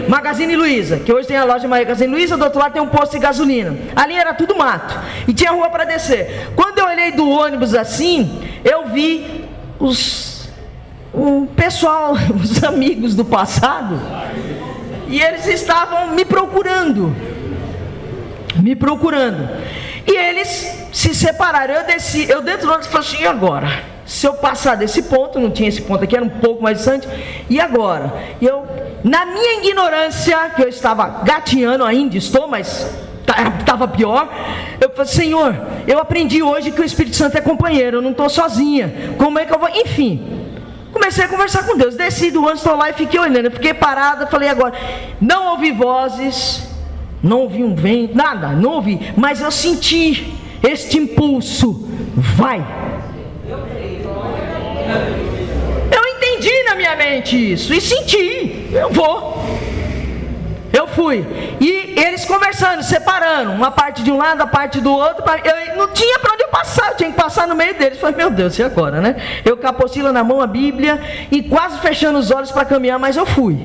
Magazine Luiza, que hoje tem a loja Magazine Luiza, do outro lado tem um posto de gasolina. Ali era tudo mato, e tinha rua para descer. Quando eu olhei do ônibus assim, eu vi o pessoal, os amigos do passado, e eles estavam me procurando, e eles se separaram. Eu desci, eu dentro do ônibus falei assim, e agora? Se eu passar desse ponto, não tinha esse ponto aqui, era um pouco mais distante, e agora? E eu, na minha ignorância, que eu estava gatinhando ainda, estou, mas estava pior, eu falei, Senhor, eu aprendi hoje que o Espírito Santo é companheiro, eu não estou sozinha, como é que eu vou? Enfim, comecei a conversar com Deus, desci do ônibus, estou lá e fiquei olhando, eu fiquei parada, falei agora, não ouvi vozes, não ouvi um vento, nada, não ouvi, mas eu senti este impulso, vai. Eu entendi na minha mente isso, e senti, eu vou. Eu fui, e eles conversando, separando, uma parte de um lado, a parte do outro. Eu não tinha para onde eu passar, eu tinha que passar no meio deles. Falei, meu Deus, e agora, né? Eu com a apostila na mão, a Bíblia, e quase fechando os olhos para caminhar, mas eu fui.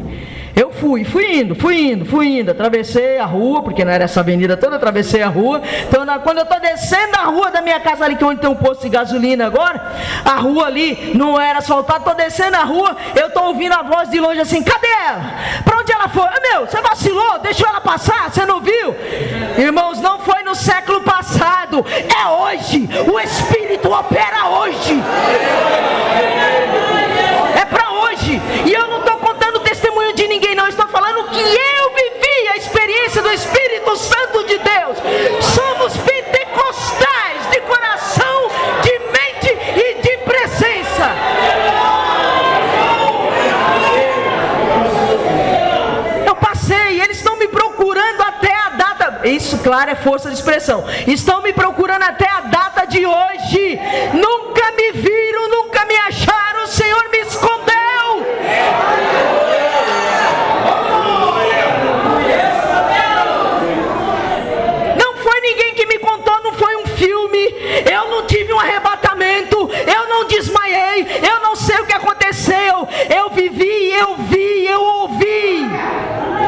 Fui indo, atravessei a rua, porque não era essa avenida toda, atravessei a rua. Então, quando eu estou descendo a rua da minha casa ali, que é onde tem um posto de gasolina agora, a rua ali não era asfaltada, estou descendo a rua, eu estou ouvindo a voz de longe assim, cadê ela? Para onde ela foi? Meu, você vacilou, deixou ela passar, você não viu? Irmãos, não foi no século passado, é hoje, o Espírito opera hoje. É para hoje, e eu não estou contando o testemunho de ninguém não, estou falando o que eu vivi. isso, claro, é força de expressão. Estão me procurando até a data de hoje. Nunca me viram, nunca me acharam. O Senhor me escondeu. Não foi ninguém que me contou, não foi um filme. Eu não tive um arrebatamento. Eu não desmaiei. Eu não sei o que aconteceu. Eu vivi, eu vi, eu ouvi.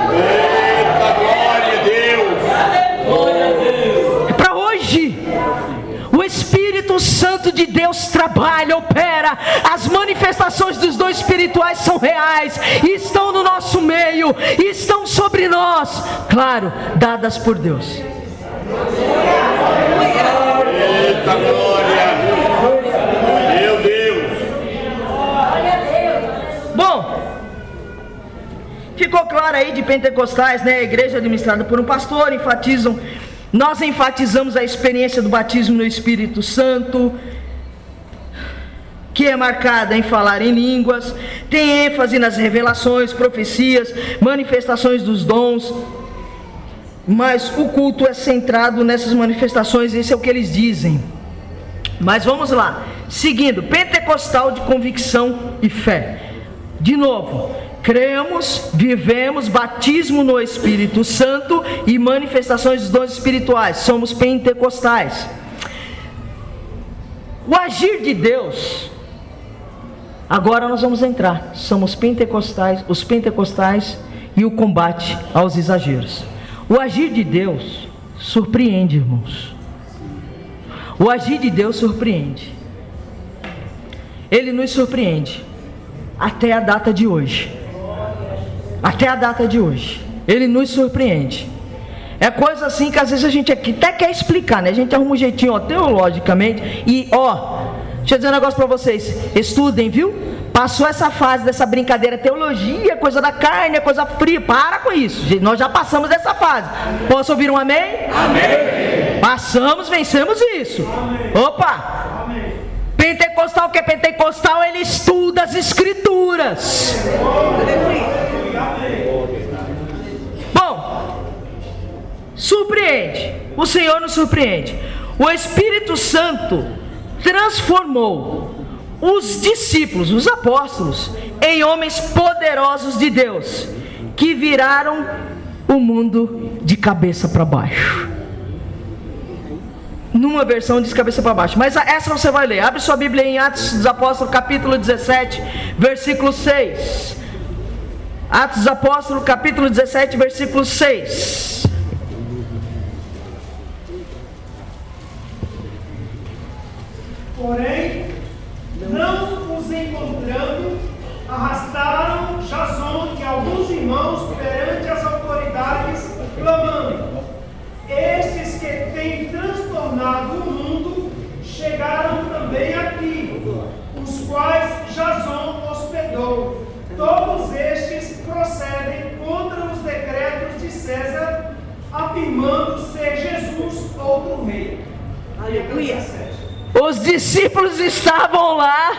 Eita, glória a Deus! É para hoje. O Espírito Santo de Deus trabalha, opera. As manifestações dos dons espirituais são reais, e estão no nosso meio, e estão sobre nós, claro, dadas por Deus. Eita, glória! Meu Deus! Bom, ficou claro aí de pentecostais, né? A igreja administrada por um pastor, nós enfatizamos a experiência do batismo no Espírito Santo, que é marcada em falar em línguas, tem ênfase nas revelações, profecias, manifestações dos dons, mas o culto é centrado nessas manifestações, esse é o que eles dizem. Mas vamos lá, seguindo, pentecostal de convicção e fé. De novo, cremos, vivemos batismo no Espírito Santo e manifestações dos dons espirituais. Somos pentecostais. O agir de Deus, agora nós vamos entrar. Somos pentecostais, os pentecostais e o combate aos exageros. O agir de Deus surpreende, irmãos. O agir de Deus surpreende. Ele nos surpreende até a data de hoje. Até a data de hoje Ele nos surpreende. É coisa assim que às vezes a gente aqui até quer explicar, né? A gente arruma um jeitinho, teologicamente. E deixa eu dizer um negócio para vocês. Estudem, viu? Passou essa fase dessa brincadeira, teologia, coisa da carne, coisa fria. Para com isso, nós já passamos dessa fase. Posso ouvir um amém? Amém. Passamos, vencemos isso. Amém. Opa! Amém. Pentecostal, que é pentecostal, ele estuda as escrituras. Bom, surpreende. O Senhor nos surpreende. O Espírito Santo transformou os discípulos, os apóstolos, em homens poderosos de Deus, que viraram o mundo de cabeça para baixo. Numa versão diz cabeça para baixo, mas essa você vai ler. Abre sua Bíblia em Atos dos Apóstolos, capítulo 17, versículo 6. Atos dos Apóstolos, capítulo 17, versículo 6. Porém, não os encontrando, arrastaram Jasón e alguns irmãos perante as autoridades, clamando: estes que têm transtornado o mundo chegaram também aqui, os quais Jasón hospedou. Todos estes procedem contra os decretos de César, afirmando ser Jesus outro rei. Aleluia. Os discípulos estavam lá,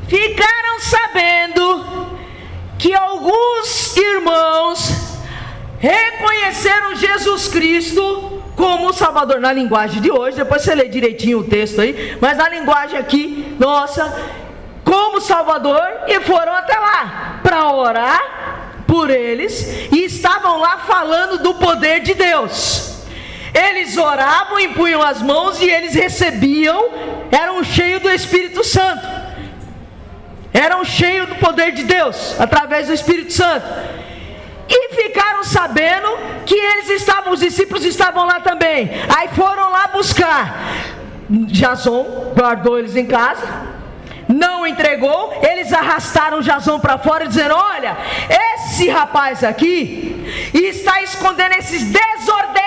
ficaram sabendo que alguns irmãos reconheceram Jesus Cristo como o Salvador, na linguagem de hoje. Depois você lê direitinho o texto aí, mas na linguagem aqui, nossa, como Salvador, e foram até lá para orar por eles, e estavam lá falando do poder de Deus. Eles oravam, impunham as mãos e eles recebiam, eram cheios do Espírito Santo, eram cheios do poder de Deus, através do Espírito Santo. E ficaram sabendo que os discípulos estavam lá também. Aí foram lá buscar. Jasón guardou eles em casa, não entregou. Eles arrastaram Jasón para fora, dizendo: olha, esse rapaz aqui está escondendo esses desordeiros.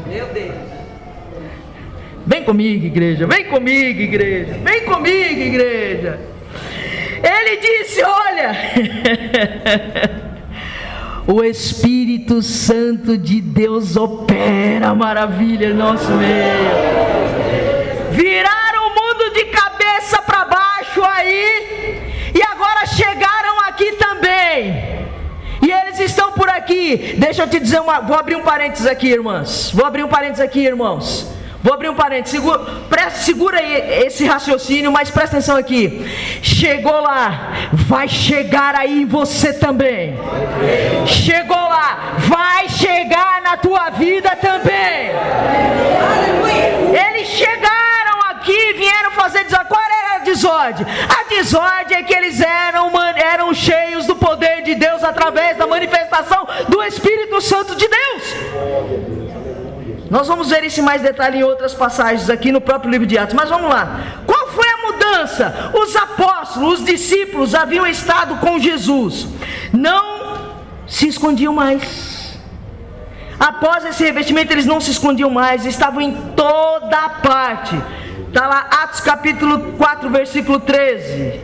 Meu Deus. Vem comigo, igreja, vem comigo, igreja, vem comigo, igreja. Ele disse: olha, o Espírito Santo de Deus opera maravilha no nosso meio. Viraram o mundo de cabeça para baixo aí, e agora chegaram aqui também. E eles estão por aqui. aqui, deixa eu te dizer vou abrir um parênteses aqui, irmãs. Vou abrir um parênteses aqui, irmãos. Segura aí esse raciocínio, mas presta atenção aqui. Chegou lá, vai chegar aí em você também. Chegou lá, vai chegar na tua vida também. Eles chegaram aqui, vieram fazer desordem. Qual era a desordem? A desordem é que eles eram cheios do poder de Deus através da manifestação do Espírito Santo de Deus. Nós vamos ver isso em mais detalhe em outras passagens aqui no próprio livro de Atos. Mas vamos lá. Qual foi a mudança? Os apóstolos, os discípulos haviam estado com Jesus. Não se escondiam mais. Após esse revestimento eles não se escondiam mais. Estavam em toda parte. Está lá Atos capítulo 4 versículo 13.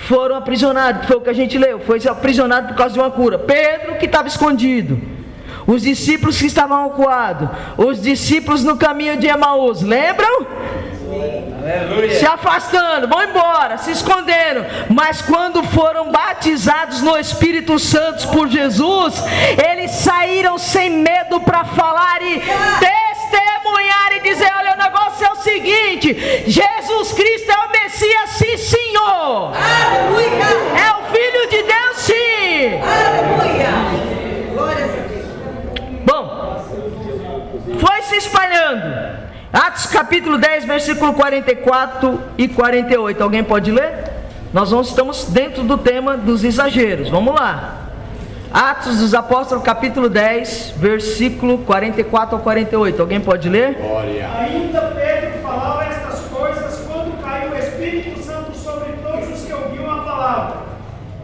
Foram aprisionados. Foi o que a gente leu. Foi aprisionado por causa de uma cura. Pedro que estava escondido. Os discípulos que estavam acuados, os discípulos no caminho de Emaús, lembram? Aleluia. Se afastando, vão embora, se esconderam. Mas quando foram batizados no Espírito Santo por Jesus, eles saíram sem medo para falar e testemunhar e dizer: olha, o negócio é o seguinte, Jesus Cristo é o Messias, sim senhor. Aleluia. É o Filho de Deus, sim. Aleluia. Bom, foi se espalhando. Atos capítulo 10, versículo 44 e 48. Alguém pode ler? Nós estamos dentro do tema dos exageros. Vamos lá. Atos dos Apóstolos capítulo 10, versículo 44 ao 48. Alguém pode ler? Glória. Ainda Pedro falava estas coisas quando caiu o Espírito Santo sobre todos os que ouviam a palavra.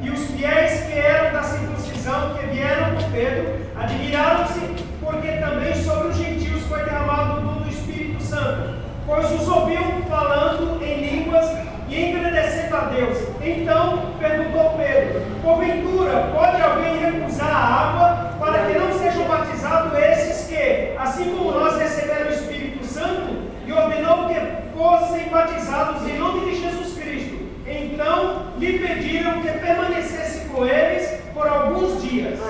E os fiéis que eram da circuncisão, que vieram com Pedro, admiraram-se, porque também sobre os gentios foi derramado o dom do Espírito Santo, pois os ouviam falando em línguas e engrandecendo a Deus. Então perguntou Pedro: porventura pode alguém recusar a água para que não sejam batizados esses que, assim como nós, receberam o Espírito Santo? E ordenou que fossem batizados em nome de Jesus Cristo. Então lhe pediram que permanecesse com eles por alguns dias.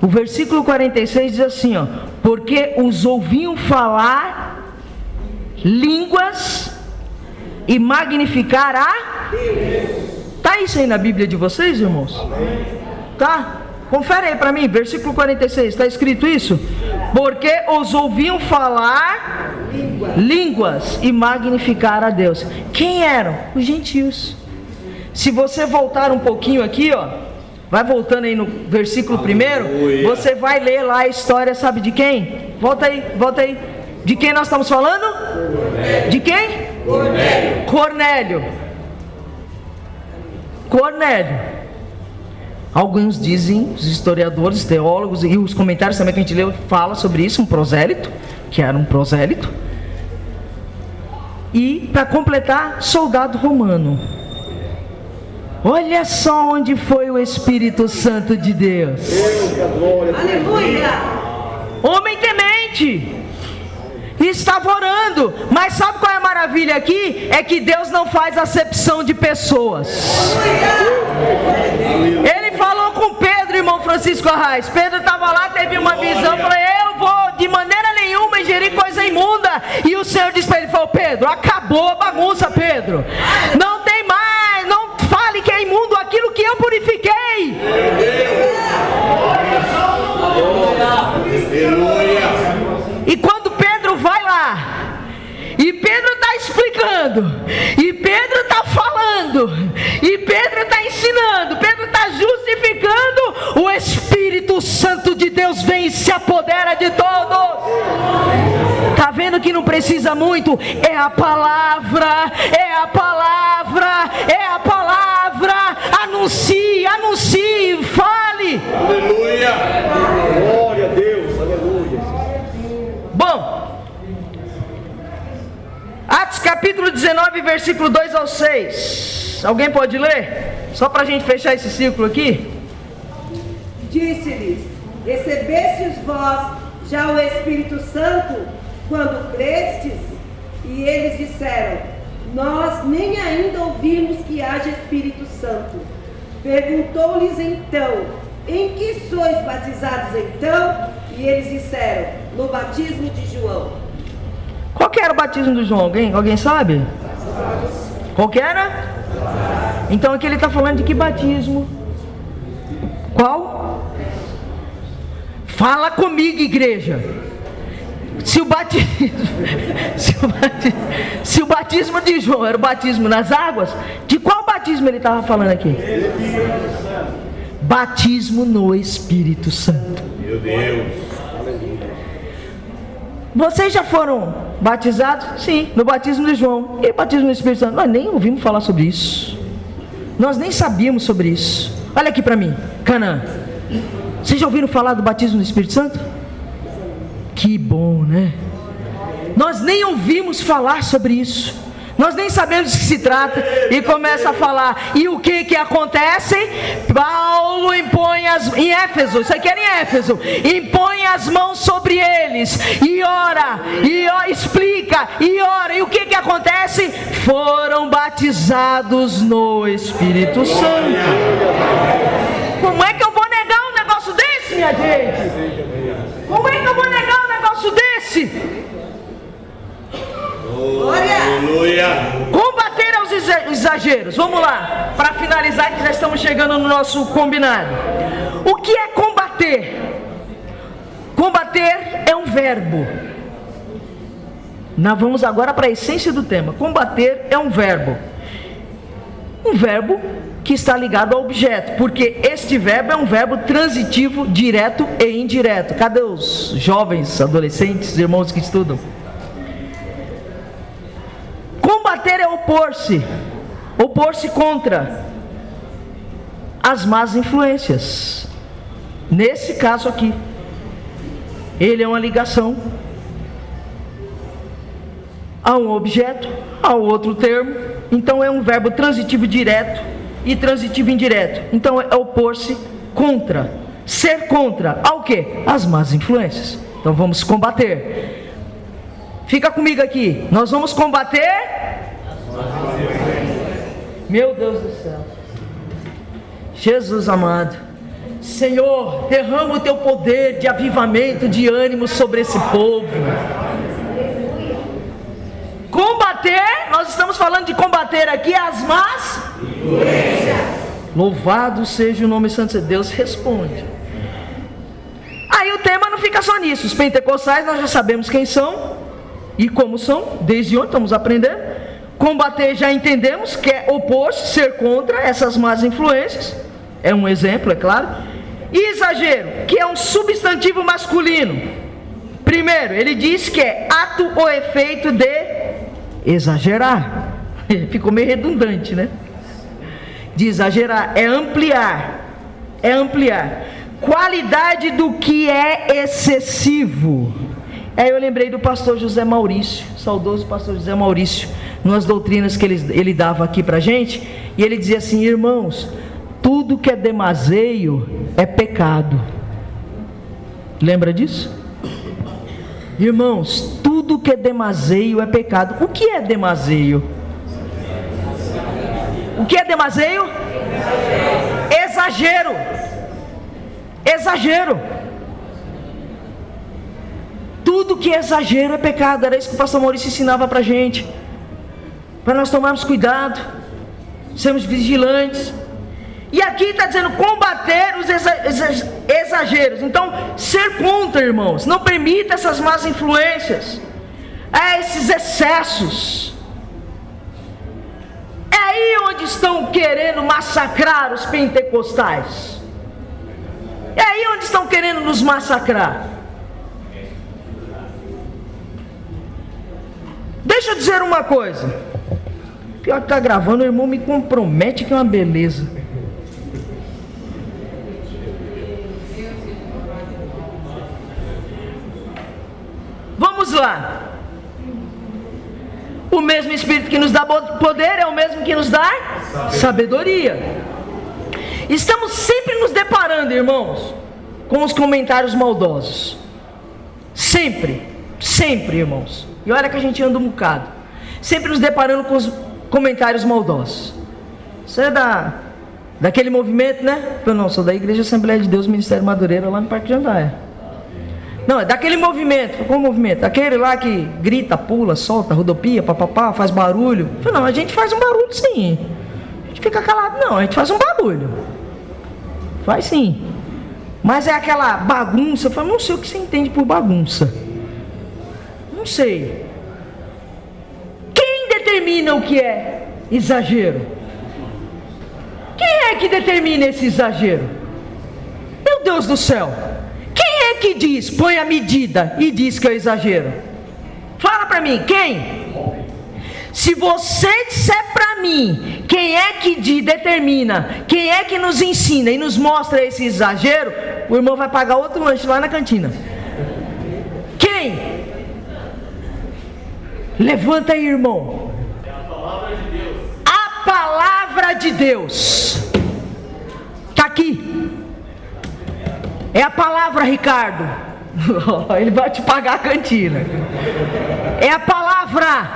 O versículo 46 diz assim, ó: porque os ouviam falar línguas e magnificar a Deus. Tá isso aí na Bíblia de vocês, irmãos? Tá? Confere aí para mim, versículo 46, está escrito isso? Porque os ouviam falar línguas e magnificar a Deus. Quem eram? Os gentios. Se você voltar um pouquinho aqui, ó, vai voltando aí no versículo 1, você vai ler lá a história, sabe de quem? Volta aí. De quem nós estamos falando? Cornélio. De quem? Cornélio. Alguns dizem, os historiadores, teólogos e os comentários também que a gente leu, fala sobre isso, um prosélito, que era um prosélito. E para completar, soldado romano. Olha só onde foi o Espírito Santo de Deus. Aleluia! Homem temente, estava orando. Mas sabe qual é a maravilha aqui? É que Deus não faz acepção de pessoas. Ele falou com Pedro, irmão Francisco Arraes. Pedro estava lá, teve uma visão, falou: eu vou de maneira nenhuma ingerir coisa imunda. E o Senhor disse para ele, falou: Pedro, acabou a bagunça, Pedro. Não tem mais, não fale que é imundo aquilo que eu purifiquei. E quando Pedro vai lá, e Pedro está explicando, e Pedro está falando, e Pedro está ensinando, Pedro está justificando, o Espírito Santo de Deus vem e se apodera de todos. Está vendo que não precisa muito? É a palavra. Anuncie, fale. Aleluia. Glória a Deus, aleluia. Bom, Atos capítulo 19, versículo 2 ao 6. Alguém pode ler? Só para a gente fechar esse círculo aqui. Disse-lhes: recebestes vós já o Espírito Santo quando crestes? E eles disseram: nós nem ainda ouvimos que haja Espírito Santo. Perguntou-lhes então: Em que sois batizados então? E eles disseram: no batismo de João. Qual que era o batismo de João? Alguém sabe? Qual que era? Então aqui ele está falando de que batismo? Qual? Fala comigo, igreja. Se o batismo de João era o batismo nas águas, de qual batismo ele estava falando aqui? Batismo no Espírito Santo. Meu Deus. Vocês já foram batizados? Sim, no batismo de João. E batismo no Espírito Santo? Nós nem ouvimos falar sobre isso. Nós nem sabíamos sobre isso. Olha aqui para mim, Canaã. Vocês já ouviram falar do batismo no Espírito Santo? Que bom, né? Nós nem ouvimos falar sobre isso. Nós nem sabemos do que se trata. E começa a falar. E o que acontece? Paulo impõe em Éfeso, isso aqui era em Éfeso, impõe as mãos sobre eles e ora, explica, e ora. E o que acontece? Foram batizados no Espírito Santo. Como é que eu vou negar um negócio desse, minha gente? Como é que eu vou negar um negócio desse? Aleluia. Combater aos exageros. Vamos lá, para finalizar, que já estamos chegando no nosso combinado. O que é combater? Combater é um verbo. Nós vamos agora para a essência do tema. Combater é um verbo. Um verbo que está ligado ao objeto, porque este verbo é um verbo transitivo, direto e indireto. Cadê os jovens, adolescentes, irmãos que estudam? Combater é opor-se contra as más influências. Nesse caso aqui, ele é uma ligação a um objeto, a outro termo. Então é um verbo transitivo direto e transitivo indireto. Então é opor-se contra, ser contra ao quê? As más influências. Então vamos combater. Fica comigo aqui. Nós vamos combater. Meu Deus do céu. Jesus amado. Senhor, derrama o teu poder de avivamento, de ânimo sobre esse povo. Combater, nós estamos falando de combater aqui as más influências. Louvado seja o nome santo de Deus. Responde. Aí o tema não fica só nisso. Os pentecostais nós já sabemos quem são e como são, desde ontem estamos aprendendo. Combater já entendemos que é opor-se, ser contra essas más influências. É um exemplo, é claro. E exagero, que é um substantivo masculino. Primeiro, ele diz que é ato ou efeito de exagerar. Ficou meio redundante, né? De exagerar, é ampliar. É ampliar. Qualidade do que é excessivo. Aí eu lembrei do pastor José Maurício, saudoso pastor José Maurício, nas doutrinas que ele dava aqui pra gente, e ele dizia assim: irmãos, tudo que é demaseio é pecado. Lembra disso? Irmãos, tudo que é demaseio é pecado. O que é demaseio? O que é demaseio? Exagero. Exagero. Tudo que é exagero é pecado. Era isso que o pastor Maurício ensinava pra gente, para nós tomarmos cuidado, sermos vigilantes. E aqui está dizendo combater os exageros. Então, ser contra, irmãos. Não permita essas más influências, esses excessos. É aí onde estão querendo massacrar os pentecostais. É aí onde estão querendo nos massacrar. Deixa eu dizer uma coisa. Pior que está gravando, o irmão me compromete, que é uma beleza. Vamos lá. O mesmo Espírito que nos dá poder é o mesmo que nos dá sabedoria. Estamos sempre nos deparando, irmãos, com os comentários maldosos. Sempre, irmãos. E olha que a gente anda um bocado. Sempre nos deparando com os comentários maldosos. Isso é Daquele movimento, né? Eu não sou da Igreja Assembleia de Deus, Ministério Madureira, lá no Parque Jandaia. Não, é daquele movimento. Qual movimento? Aquele lá que grita, pula, solta, rodopia, papapá, faz barulho. Eu falei, não, a gente faz um barulho sim. A gente fica calado, não, a gente faz um barulho. Faz sim. Mas é aquela bagunça. Eu falei, não sei o que você entende por bagunça. Não sei. Quem determina o que é exagero? Quem é que determina esse exagero? Meu Deus do céu. Quem é que diz, põe a medida e diz que é exagero? Fala para mim, quem? Se você disser para mim, quem é que determina, quem é que nos ensina e nos mostra esse exagero, o irmão vai pagar outro lanche lá na cantina. Quem? Levanta aí, irmão. É a palavra de Deus. A palavra de Deus está aqui. É a palavra, Ricardo. Ele vai te pagar a cantina. É a palavra.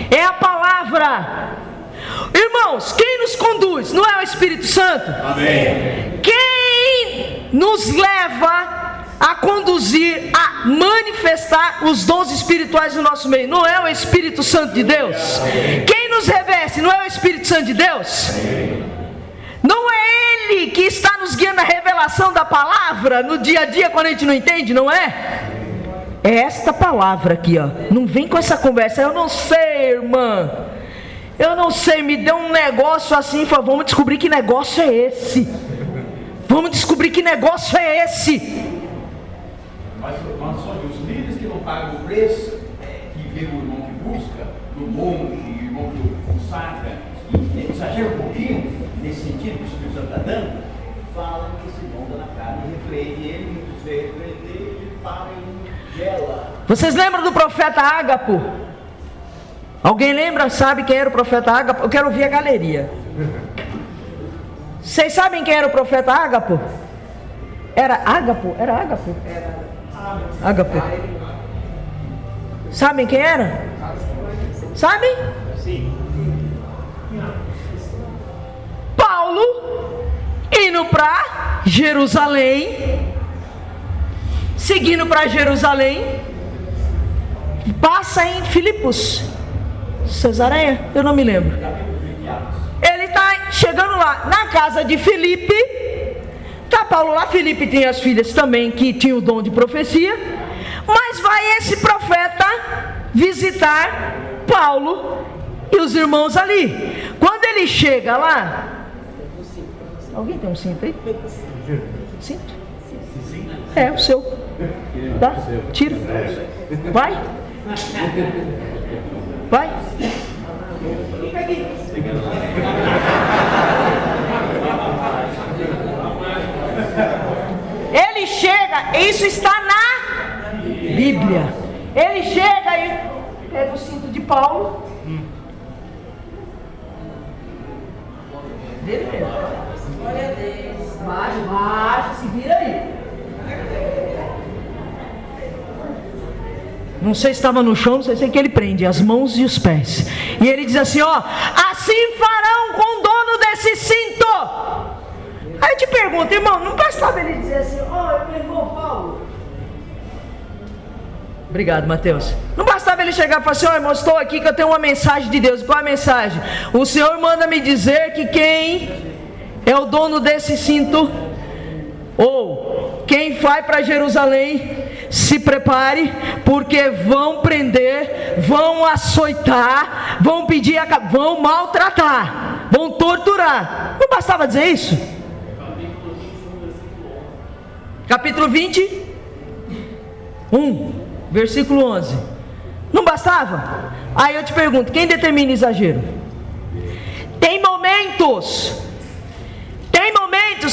É a palavra. Irmãos, quem nos conduz? Não é o Espírito Santo? Amém. Quem nos leva a conduzir, a manifestar os dons espirituais no nosso meio? Não é o Espírito Santo de Deus? Quem nos reveste? Não é o Espírito Santo de Deus? Não é Ele que está nos guiando a revelação da palavra no dia a dia quando a gente não entende, não é? É esta palavra aqui, ó. Não vem com essa conversa. Eu não sei, irmã. Eu não sei. Me deu um negócio assim. Falei, vamos descobrir que negócio é esse. Vamos descobrir que negócio é esse. Mas os líderes que não pagam o preço, que vê o irmão que busca, no monte, o irmão que consagra, e exagera um pouquinho, nesse sentido que o Espírito Santo está dando, falam que esse irmão está na cara, repreende ele, muitos vezes repreende ele, fala e gela. Vocês lembram do profeta Ágapo? Alguém lembra? Sabe quem era o profeta Ágapo? Eu quero ouvir a galeria. Vocês sabem quem era o profeta Ágapo? Era Ágapo? Era Ágapo? Ágapo. Sabem quem era? Sabem? Sim. Paulo indo para Jerusalém, seguindo para Jerusalém, passa em Filipos, Cesareia, eu não me lembro. Ele está chegando lá na casa de Filipe. Tá Paulo lá, Filipe tem as filhas também que tinham o dom de profecia. Mas vai esse profeta visitar Paulo e os irmãos ali. Quando ele chega lá, alguém tem um cinto aí? Cinto? É, o seu. Tá? Tira. Vai. Vai. Ele chega, isso está na Bíblia. Ele chega e pega o cinto de Paulo. Dele mesmo. Glória a Deus. Baixa, se vira aí. Não sei se estava no chão, não sei se é que ele prende as mãos e os pés. E ele diz assim, ó, assim farão com o dono desse cinto. Aí eu te pergunto, irmão, não bastava ele dizer assim, ó, meu irmão Paulo. Obrigado, Mateus. Não bastava ele chegar e falar assim, ó, irmão, estou aqui que eu tenho uma mensagem de Deus. Qual é a mensagem? O Senhor manda me dizer que quem é o dono desse cinto, ou quem vai para Jerusalém, se prepare, porque vão prender, vão açoitar, vão pedir, vão maltratar, vão torturar. Não bastava dizer isso? Capítulo 21, versículo 11. Não bastava? Aí eu te pergunto, quem determina exagero? Tem momentos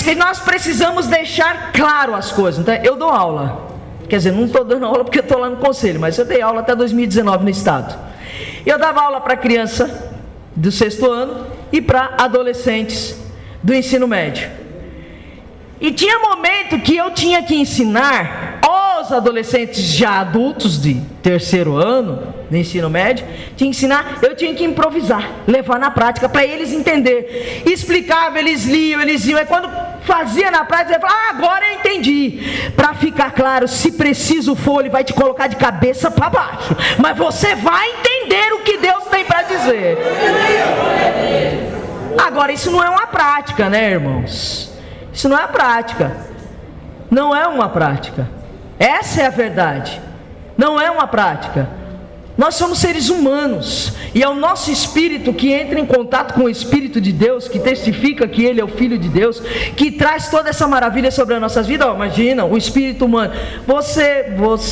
que nós precisamos deixar claro as coisas. Então, eu dou aula. Quer dizer, não estou dando aula porque eu estou lá no conselho, mas eu dei aula até 2019 no estado. Eu dava aula para criança do 6º ano e para adolescentes do ensino médio. E tinha momento que eu tinha que ensinar os adolescentes já adultos de terceiro ano, no ensino médio, tinha que ensinar, eu tinha que improvisar, levar na prática, para eles entenderem. Explicava, eles liam, aí quando fazia na prática, eu falava, agora eu entendi. Para ficar claro, se preciso for, ele vai te colocar de cabeça para baixo, mas você vai entender o que Deus tem para dizer. Agora, isso não é uma prática, né, irmãos? Isso não é prática. Não é uma prática. Essa é a verdade. Não é uma prática. Nós somos seres humanos, e é o nosso espírito que entra em contato com o Espírito de Deus, que testifica que Ele é o Filho de Deus, que traz toda essa maravilha sobre as nossas vidas. Imagina, o espírito humano.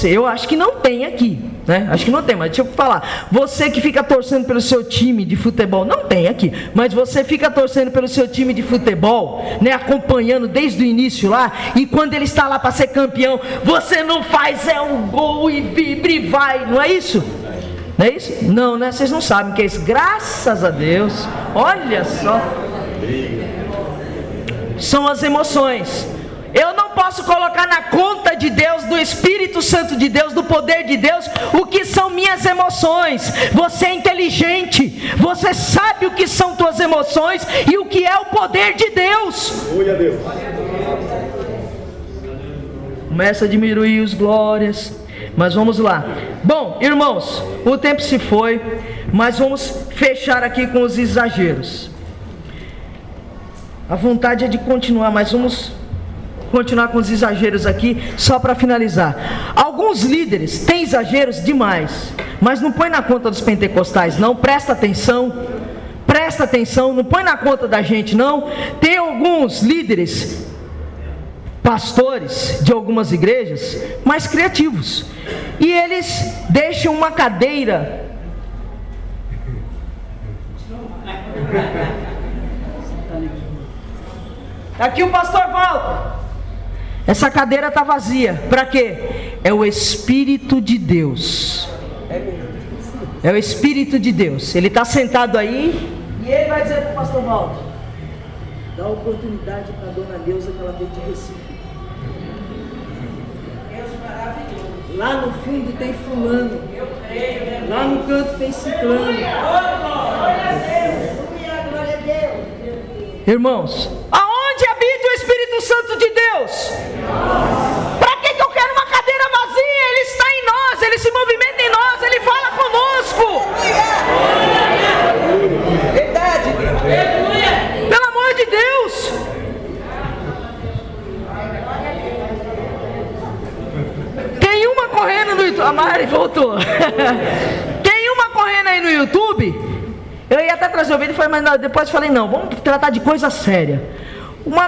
Eu acho que não tem aqui, né? Acho que não tem, mas deixa eu falar. Você que fica torcendo pelo seu time de futebol, não tem aqui, mas você fica torcendo pelo seu time de futebol, né? Acompanhando desde o início lá, e quando ele está lá para ser campeão, você não faz um gol e vibra e vai, não é isso? Não é isso? Não, né? Vocês não sabem o que é isso. Graças a Deus. Olha só. São as emoções. Eu não posso colocar na conta de Deus, do Espírito Santo de Deus, do poder de Deus, o que são minhas emoções. Você é inteligente. Você sabe o que são tuas emoções e o que é o poder de Deus. Glória a Deus. Começa a diminuir os glórias. Mas vamos lá. Bom, irmãos, o tempo se foi, mas vamos fechar aqui com os exageros. A vontade é de continuar, mas vamos continuar com os exageros aqui, só para finalizar. Alguns líderes têm exageros demais, mas não põe na conta dos pentecostais não, presta atenção, não põe na conta da gente não. Tem alguns líderes, pastores de algumas igrejas, mais criativos, e eles deixam uma cadeira aqui, o pastor Walter, essa cadeira está vazia, para quê? É o Espírito de Deus, é o Espírito de Deus, ele está sentado aí, e ele vai dizer para o pastor Walter, dá oportunidade para a dona Neuza, que ela veio de Recife. Lá no fundo tem fulano. Lá no canto tem ciclano. Irmãos, aonde habita o Espírito Santo de Deus? Para que eu quero uma cadeira vazia? Ele está em nós, ele se movimenta em nós, ele fala conosco. Verdade, Deus. Pelo amor de Deus. Tem uma correndo no YouTube. A Mari voltou. Tem uma correndo aí no YouTube. Eu ia até trazer o vídeo e falei, mas não, depois falei, não, vamos tratar de coisa séria.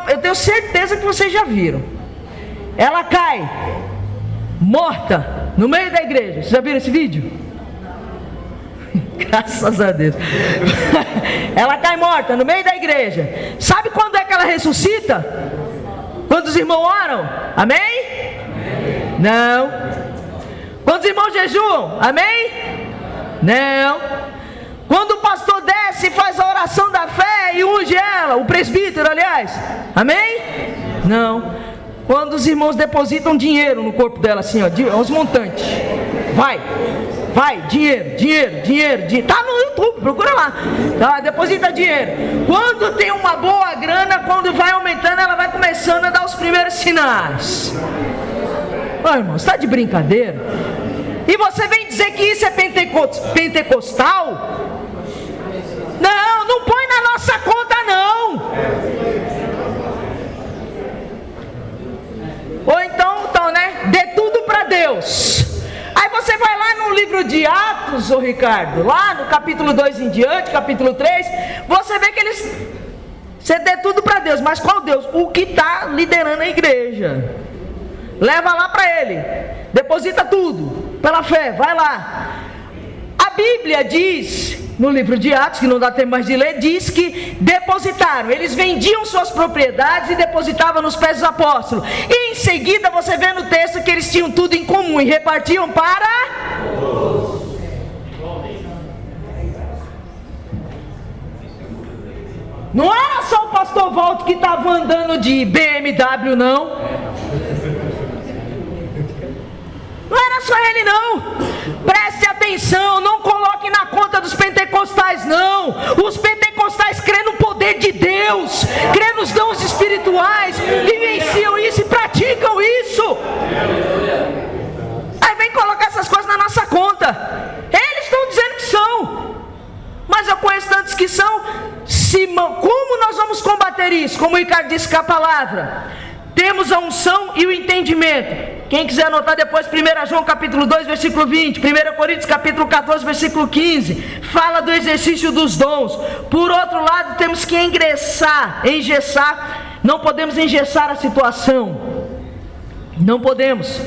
Eu tenho certeza que vocês já viram. Ela cai morta no meio da igreja. Vocês já viram esse vídeo? Graças a Deus. Ela cai morta no meio da igreja. Sabe quando é que ela ressuscita? Quando os irmãos oram? Amém? Não. Quando os irmãos jejuam? Amém? Não. Quando o pastor desce e faz a oração da fé e unge ela, o presbítero, aliás, amém? Não. Quando os irmãos depositam dinheiro no corpo dela, assim, ó, aos montantes, vai, dinheiro, tá no YouTube, procura lá, tá? Deposita dinheiro. Quando tem uma boa grana, quando vai aumentando, ela vai começando a dar os primeiros sinais. Ô, irmão, você está de brincadeira? E você vem dizer que isso é pentecostal? Não, não põe na nossa conta não. Ou então, né? Dê tudo para Deus. Aí você vai lá no livro de Atos, ô Ricardo, lá no capítulo 2 em diante, capítulo 3, você vê que você dê tudo para Deus, mas qual Deus? O que está liderando a igreja. Leva lá para ele, deposita tudo, pela fé, vai lá. A Bíblia diz, no livro de Atos, que não dá tempo mais de ler, diz que depositaram, eles vendiam suas propriedades e depositavam nos pés dos apóstolos. E em seguida você vê no texto que eles tinham tudo em comum e repartiam para... Não era só o pastor Walter que estava andando de BMW, não. Não era só ele não. Preste atenção, não coloque na conta dos pentecostais não. Os pentecostais crêem no poder de Deus, crêem nos dons espirituais, vivenciam isso e praticam isso. Aí vem colocar essas coisas na nossa conta. Eles estão dizendo que são, mas eu conheço tantos que são. Simão, como nós vamos combater isso? Como o Ricardo disse com a palavra, temos a unção e o entendimento. Quem quiser anotar depois, 1 João capítulo 2, versículo 20, 1 Coríntios capítulo 14, versículo 15, fala do exercício dos dons. Por outro lado, temos que engessar, não podemos engessar a situação, não podemos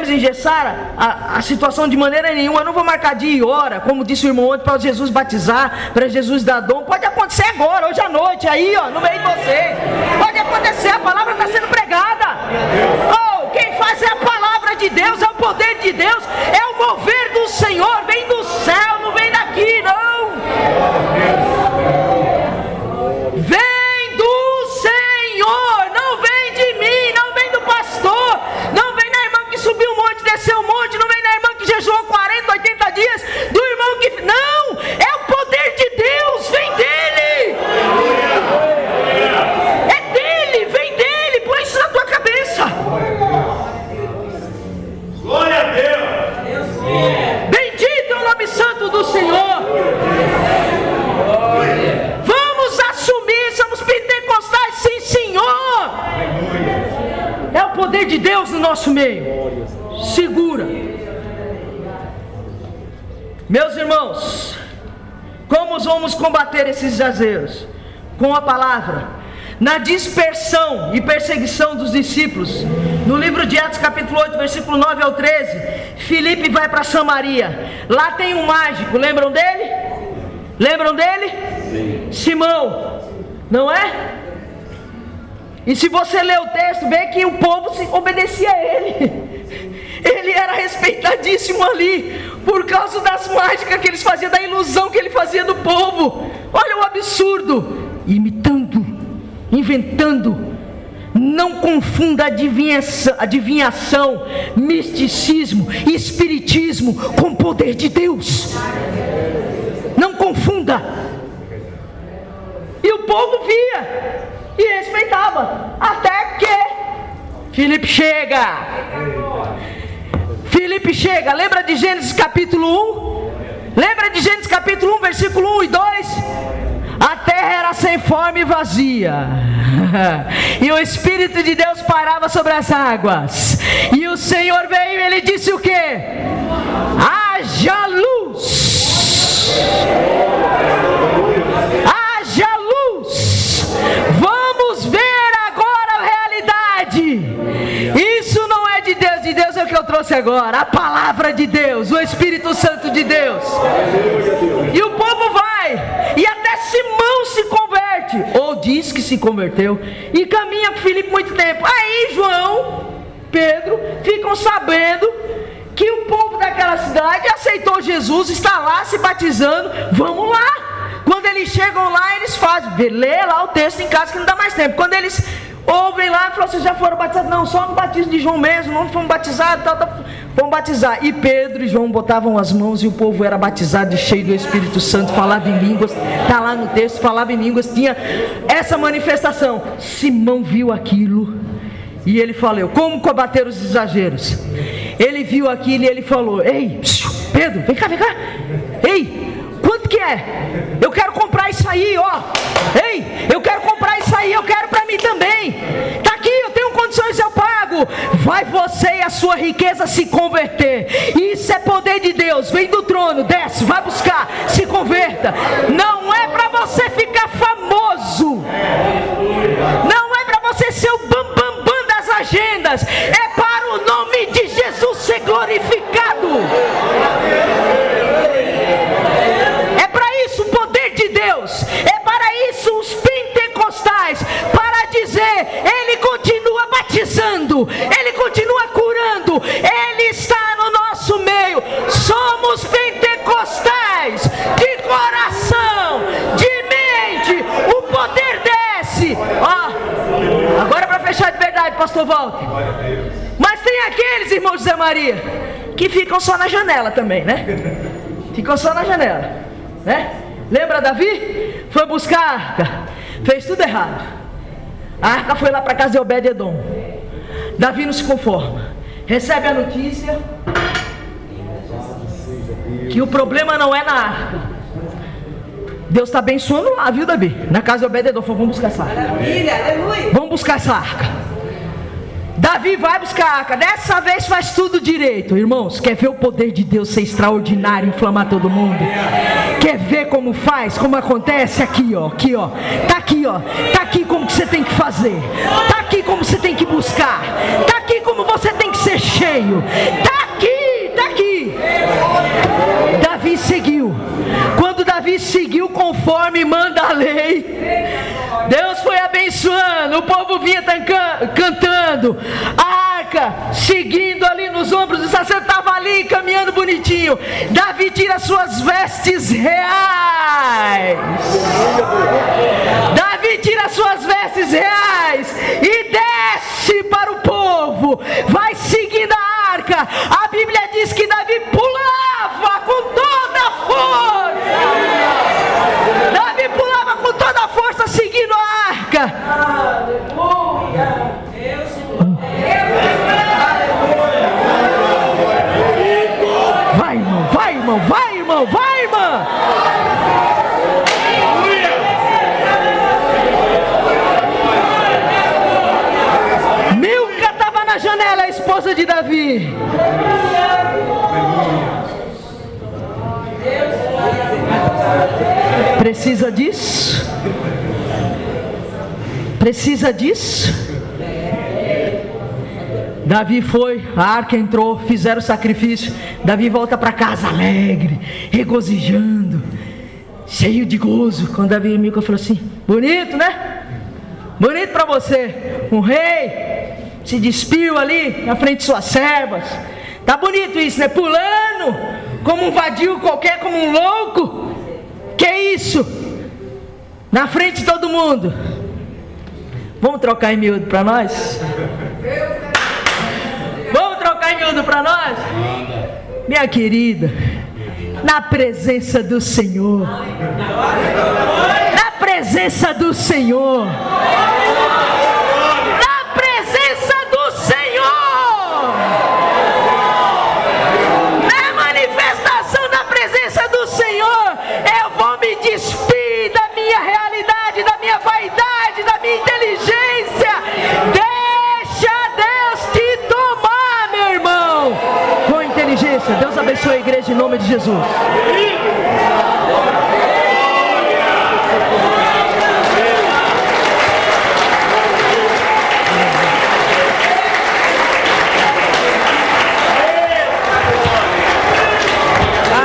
engessar a situação de maneira nenhuma. Eu não vou marcar dia e hora, como disse o irmão ontem, para Jesus batizar, para Jesus dar dom. Pode acontecer agora, hoje à noite, aí ó, no meio de vocês. Pode acontecer, a palavra está sendo pregada. Oh, quem faz é a palavra de Deus, é o poder de Deus, é o mover do Senhor, vem do céu, não vem daqui não. Vem do Senhor, não vem de mim, não vem do pastor, não vem da irmã que subiu o monte, desceu o monte, não vem da irmã que jejuou 40, 80 dias, do irmão que... Não, é o poder de Deus, vem dele. É dele, vem dele, põe isso na tua cabeça. Glória a Deus. Bendito é o nome santo do Senhor. Vamos assumir, somos pentecostais, sim Senhor. É o poder de Deus no nosso meio. Segura. Meus irmãos, como vamos combater esses exageros? Com a palavra. Na dispersão e perseguição dos discípulos, no livro de Atos capítulo 8, versículo 9 ao 13, Filipe vai para Samaria. Lá tem um mágico, lembram dele? Lembram dele? Sim. Simão, não é? E se você ler o texto, vê que o povo obedecia a ele. Ele era respeitadíssimo ali, por causa das mágicas que eles faziam, da ilusão que ele fazia do povo. Olha o absurdo, imitando, inventando. Não confunda adivinhação, misticismo, espiritismo com o poder de Deus. Não confunda. E o povo via e respeitava, até que Filipe chega. Lembra de Gênesis capítulo 1? Lembra de Gênesis capítulo 1, versículo 1 e 2? A terra era sem forma e vazia, e o Espírito de Deus pairava sobre as águas. E o Senhor veio e ele disse o quê? Haja luz. Haja luz. Vamos ver agora a realidade. Isso não é de Deus é o que eu trouxe agora, a palavra de Deus, o Espírito Santo de Deus. E o povo vai, e até Simão se converte, ou diz que se converteu, e caminha com Filipe muito tempo. Aí João, Pedro, ficam sabendo que o povo daquela cidade aceitou Jesus, está lá se batizando. Vamos lá. Quando eles chegam lá, eles fazem, lê lá o texto em casa que não dá mais tempo. Quando eles ouvem lá, falam, vocês já foram batizados? Não, só no batismo de João mesmo, não fomos batizados, vamos batizar. E Pedro e João botavam as mãos e o povo era batizado e cheio do Espírito Santo, falava em línguas, está lá no texto, falava em línguas, tinha essa manifestação. Simão viu aquilo e ele falou, como combater os exageros? Ele viu aquilo e ele falou, ei, Pedro, vem cá, ei, quanto que é? Eu quero comprar isso aí, ó. Ei, eu quero comprar isso aí, eu quero para mim também. Tá aqui, eu tenho condições, eu pago. Vai você e a sua riqueza se converter. Isso é poder de Deus. Vem do trono, desce, vai buscar, se converta. Não é para você ficar famoso. Não é para você ser o bambambam das agendas. É para o nome de Jesus ser glorificado. É para isso o poder de Deus. É para isso os pentecostais, para dizer, ele continua batizando, ele continua curando, ele está no nosso meio. Somos pentecostais de coração, de mente. O poder desce. Ó, agora para fechar de verdade, pastor Walter. Mas tem aqueles, irmão José Maria, que ficam só na janela também, né? Ficam só na janela, né? Lembra Davi? Foi buscar a arca, fez tudo errado. A arca foi lá para casa de Obed-edom. Davi não se conforma, recebe a notícia que o problema não é na arca. Deus está abençoando lá, viu, Davi? Na casa de Obed-edom. Vamos buscar essa arca. Maravilha, aleluia. Vamos buscar essa arca. Davi vai buscar a arca. Dessa vez faz tudo direito. Irmãos, quer ver o poder de Deus ser extraordinário, inflamar todo mundo? Quer ver como faz, como acontece? Aqui ó, aqui ó. Tá aqui ó. Tá aqui como que você tem que fazer. Tá aqui como você tem que buscar. Tá aqui como você tem que ser cheio. Tá aqui, tá aqui. Davi seguiu. Quando Davi seguiu conforme manda a lei, Deus foi abençoando. O povo vinha cantando, a arca seguindo ali nos ombros do sacerdote, estava ali caminhando bonitinho. Davi tira suas vestes reais. Davi tira suas vestes reais e desce para o povo. Vai seguindo a arca. A Bíblia diz que Davi pulava com toda a força. Davi pulava com toda a força seguindo a arca. Aleluia. Vai, irmão, vai, irmão, vai, irmão, vai, irmão. Milca estava na janela, a esposa de Davi. Precisa disso? Precisa disso? Davi foi, a arca entrou, fizeram o sacrifício. Davi volta para casa alegre, regozijando, cheio de gozo. Quando Davi e Milca falou assim: bonito, né? Bonito para você. Um rei se despiu ali na frente de suas servas. Tá bonito isso, né? Pulando como um vadio qualquer, como um louco. Que isso? Na frente de todo mundo. Vamos trocar em miúdo para nós? Vamos trocar em miúdo para nós? Minha querida, na presença do Senhor. Na presença do Senhor. Na presença do Senhor. Na manifestação da presença do Senhor, eu vou me despir da minha realidade, da minha vaidade, da minha inteligência. Deixa Deus te tomar, meu irmão, com inteligência. Deus abençoe a igreja em nome de Jesus.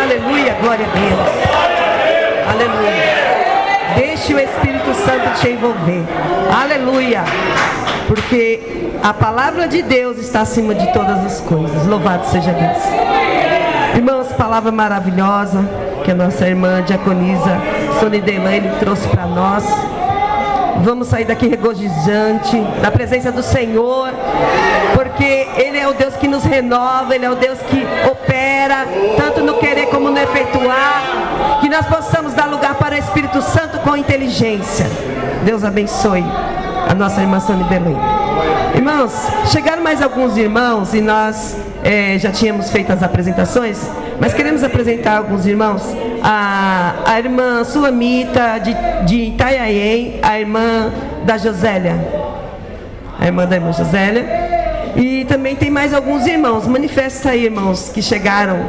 Aleluia, glória a Deus. Aleluia. Deixe o Espírito Santo te envolver. Aleluia. Porque a palavra de Deus está acima de todas as coisas. Louvado seja Deus. Irmãos, palavra maravilhosa que a nossa irmã diaconisa Sônia Delaney trouxe para nós. Vamos sair daqui regozijante na presença do Senhor, porque Ele é o Deus que nos renova, Ele é o Deus que opera, tanto no querer como no efetuar, que nós possamos dar lugar para o Espírito Santo com inteligência. Deus abençoe a nossa irmã Sônia Belém. Irmãos, chegaram mais alguns irmãos e nós já tínhamos feito as apresentações, mas queremos apresentar alguns irmãos. A irmã Sulamita de Itaiaém, a irmã da Josélia, a irmã da irmã Josélia, e também tem mais alguns irmãos. Manifesta aí, irmãos, que chegaram.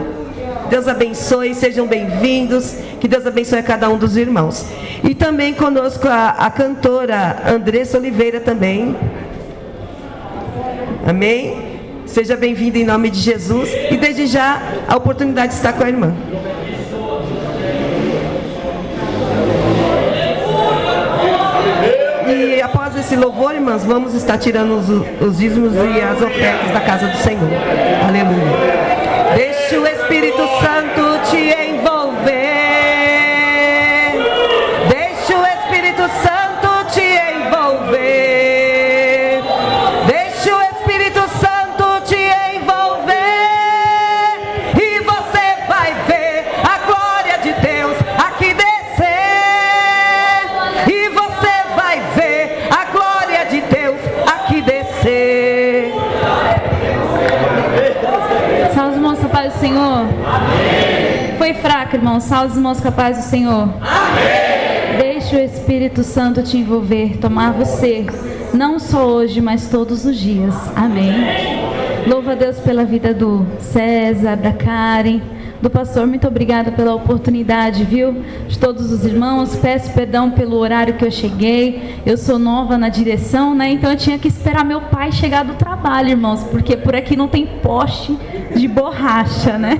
Deus abençoe, sejam bem-vindos, que Deus abençoe a cada um dos irmãos. E também conosco a cantora Andressa Oliveira também. Amém? Seja bem-vinda em nome de Jesus. E desde já a oportunidade de estar com a irmã. E após esse louvor, irmãs, vamos estar tirando os dízimos e as ofertas da casa do Senhor. Aleluia. Deixe o Espírito Santo te envolver. Deixe o Espírito Santo te envolver. paz do Senhor? Amém. Foi fraco, irmão? Salve os irmãos com a paz do Senhor. Amém. Deixe o Espírito Santo te envolver, tomar você, não só hoje, mas todos os dias. Amém. Louva a Deus pela vida do César, da Karen, do pastor. Muito obrigada pela oportunidade, viu? De todos os irmãos. Peço perdão pelo horário que eu cheguei. Eu sou nova na direção, né? Então eu tinha que esperar meu pai chegar do trabalho, irmãos, porque por aqui não tem poste de borracha, né?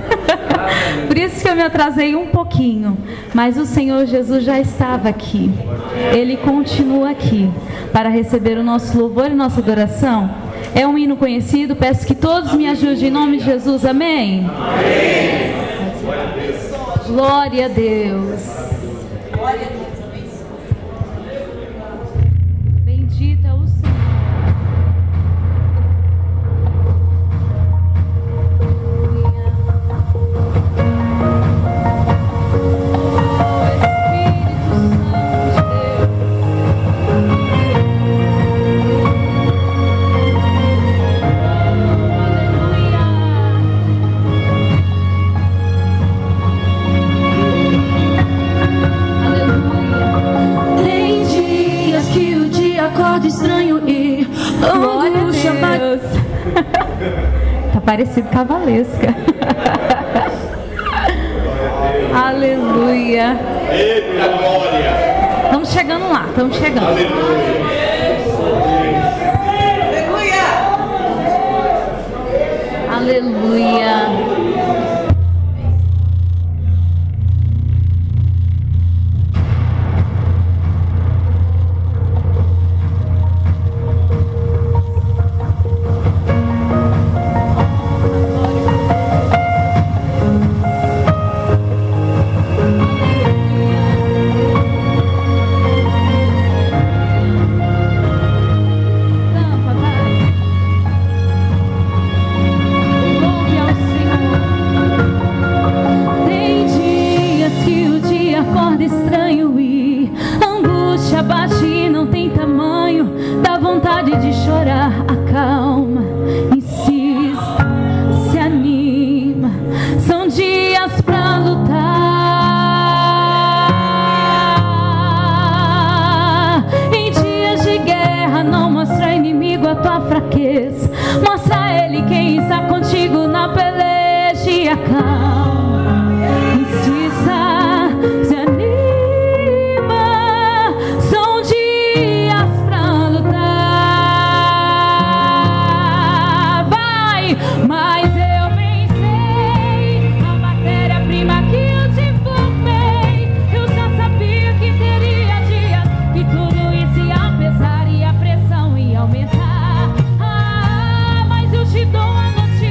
Por isso que eu me atrasei um pouquinho. Mas o Senhor Jesus já estava aqui. Ele continua aqui para receber o nosso louvor e nossa adoração. É um hino conhecido. Peço que todos me ajudem em nome de Jesus. Amém? Amém. Glória a Deus. Glória a Deus. Bendito é o Senhor. Estranho e angústia. Tá parecido com a Valesca. Aleluia. Eita glória. Estamos chegando lá, estamos chegando. Aleluia. Aleluia. Te dou a notícia.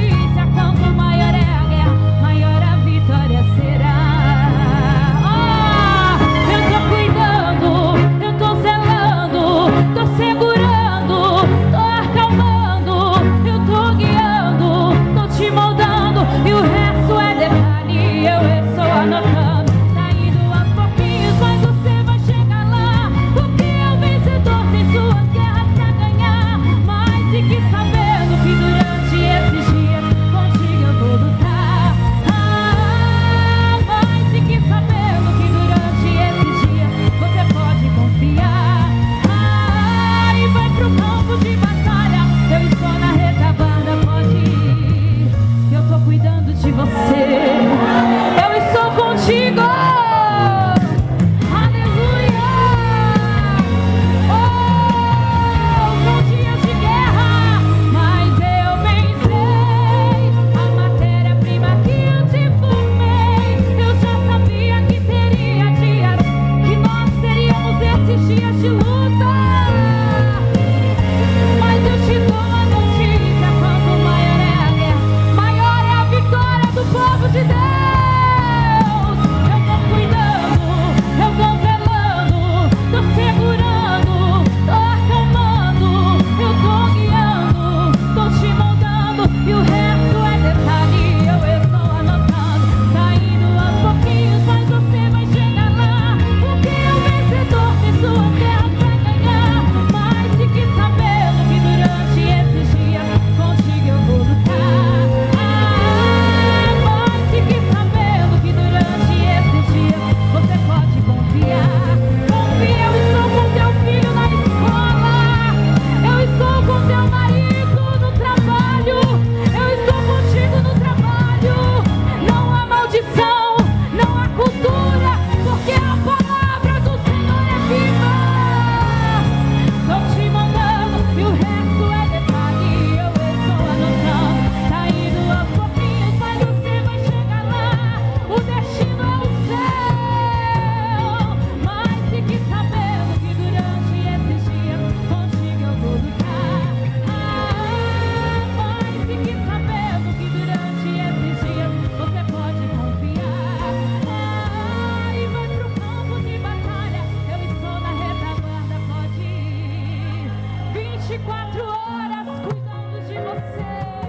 24 horas cuidando de você.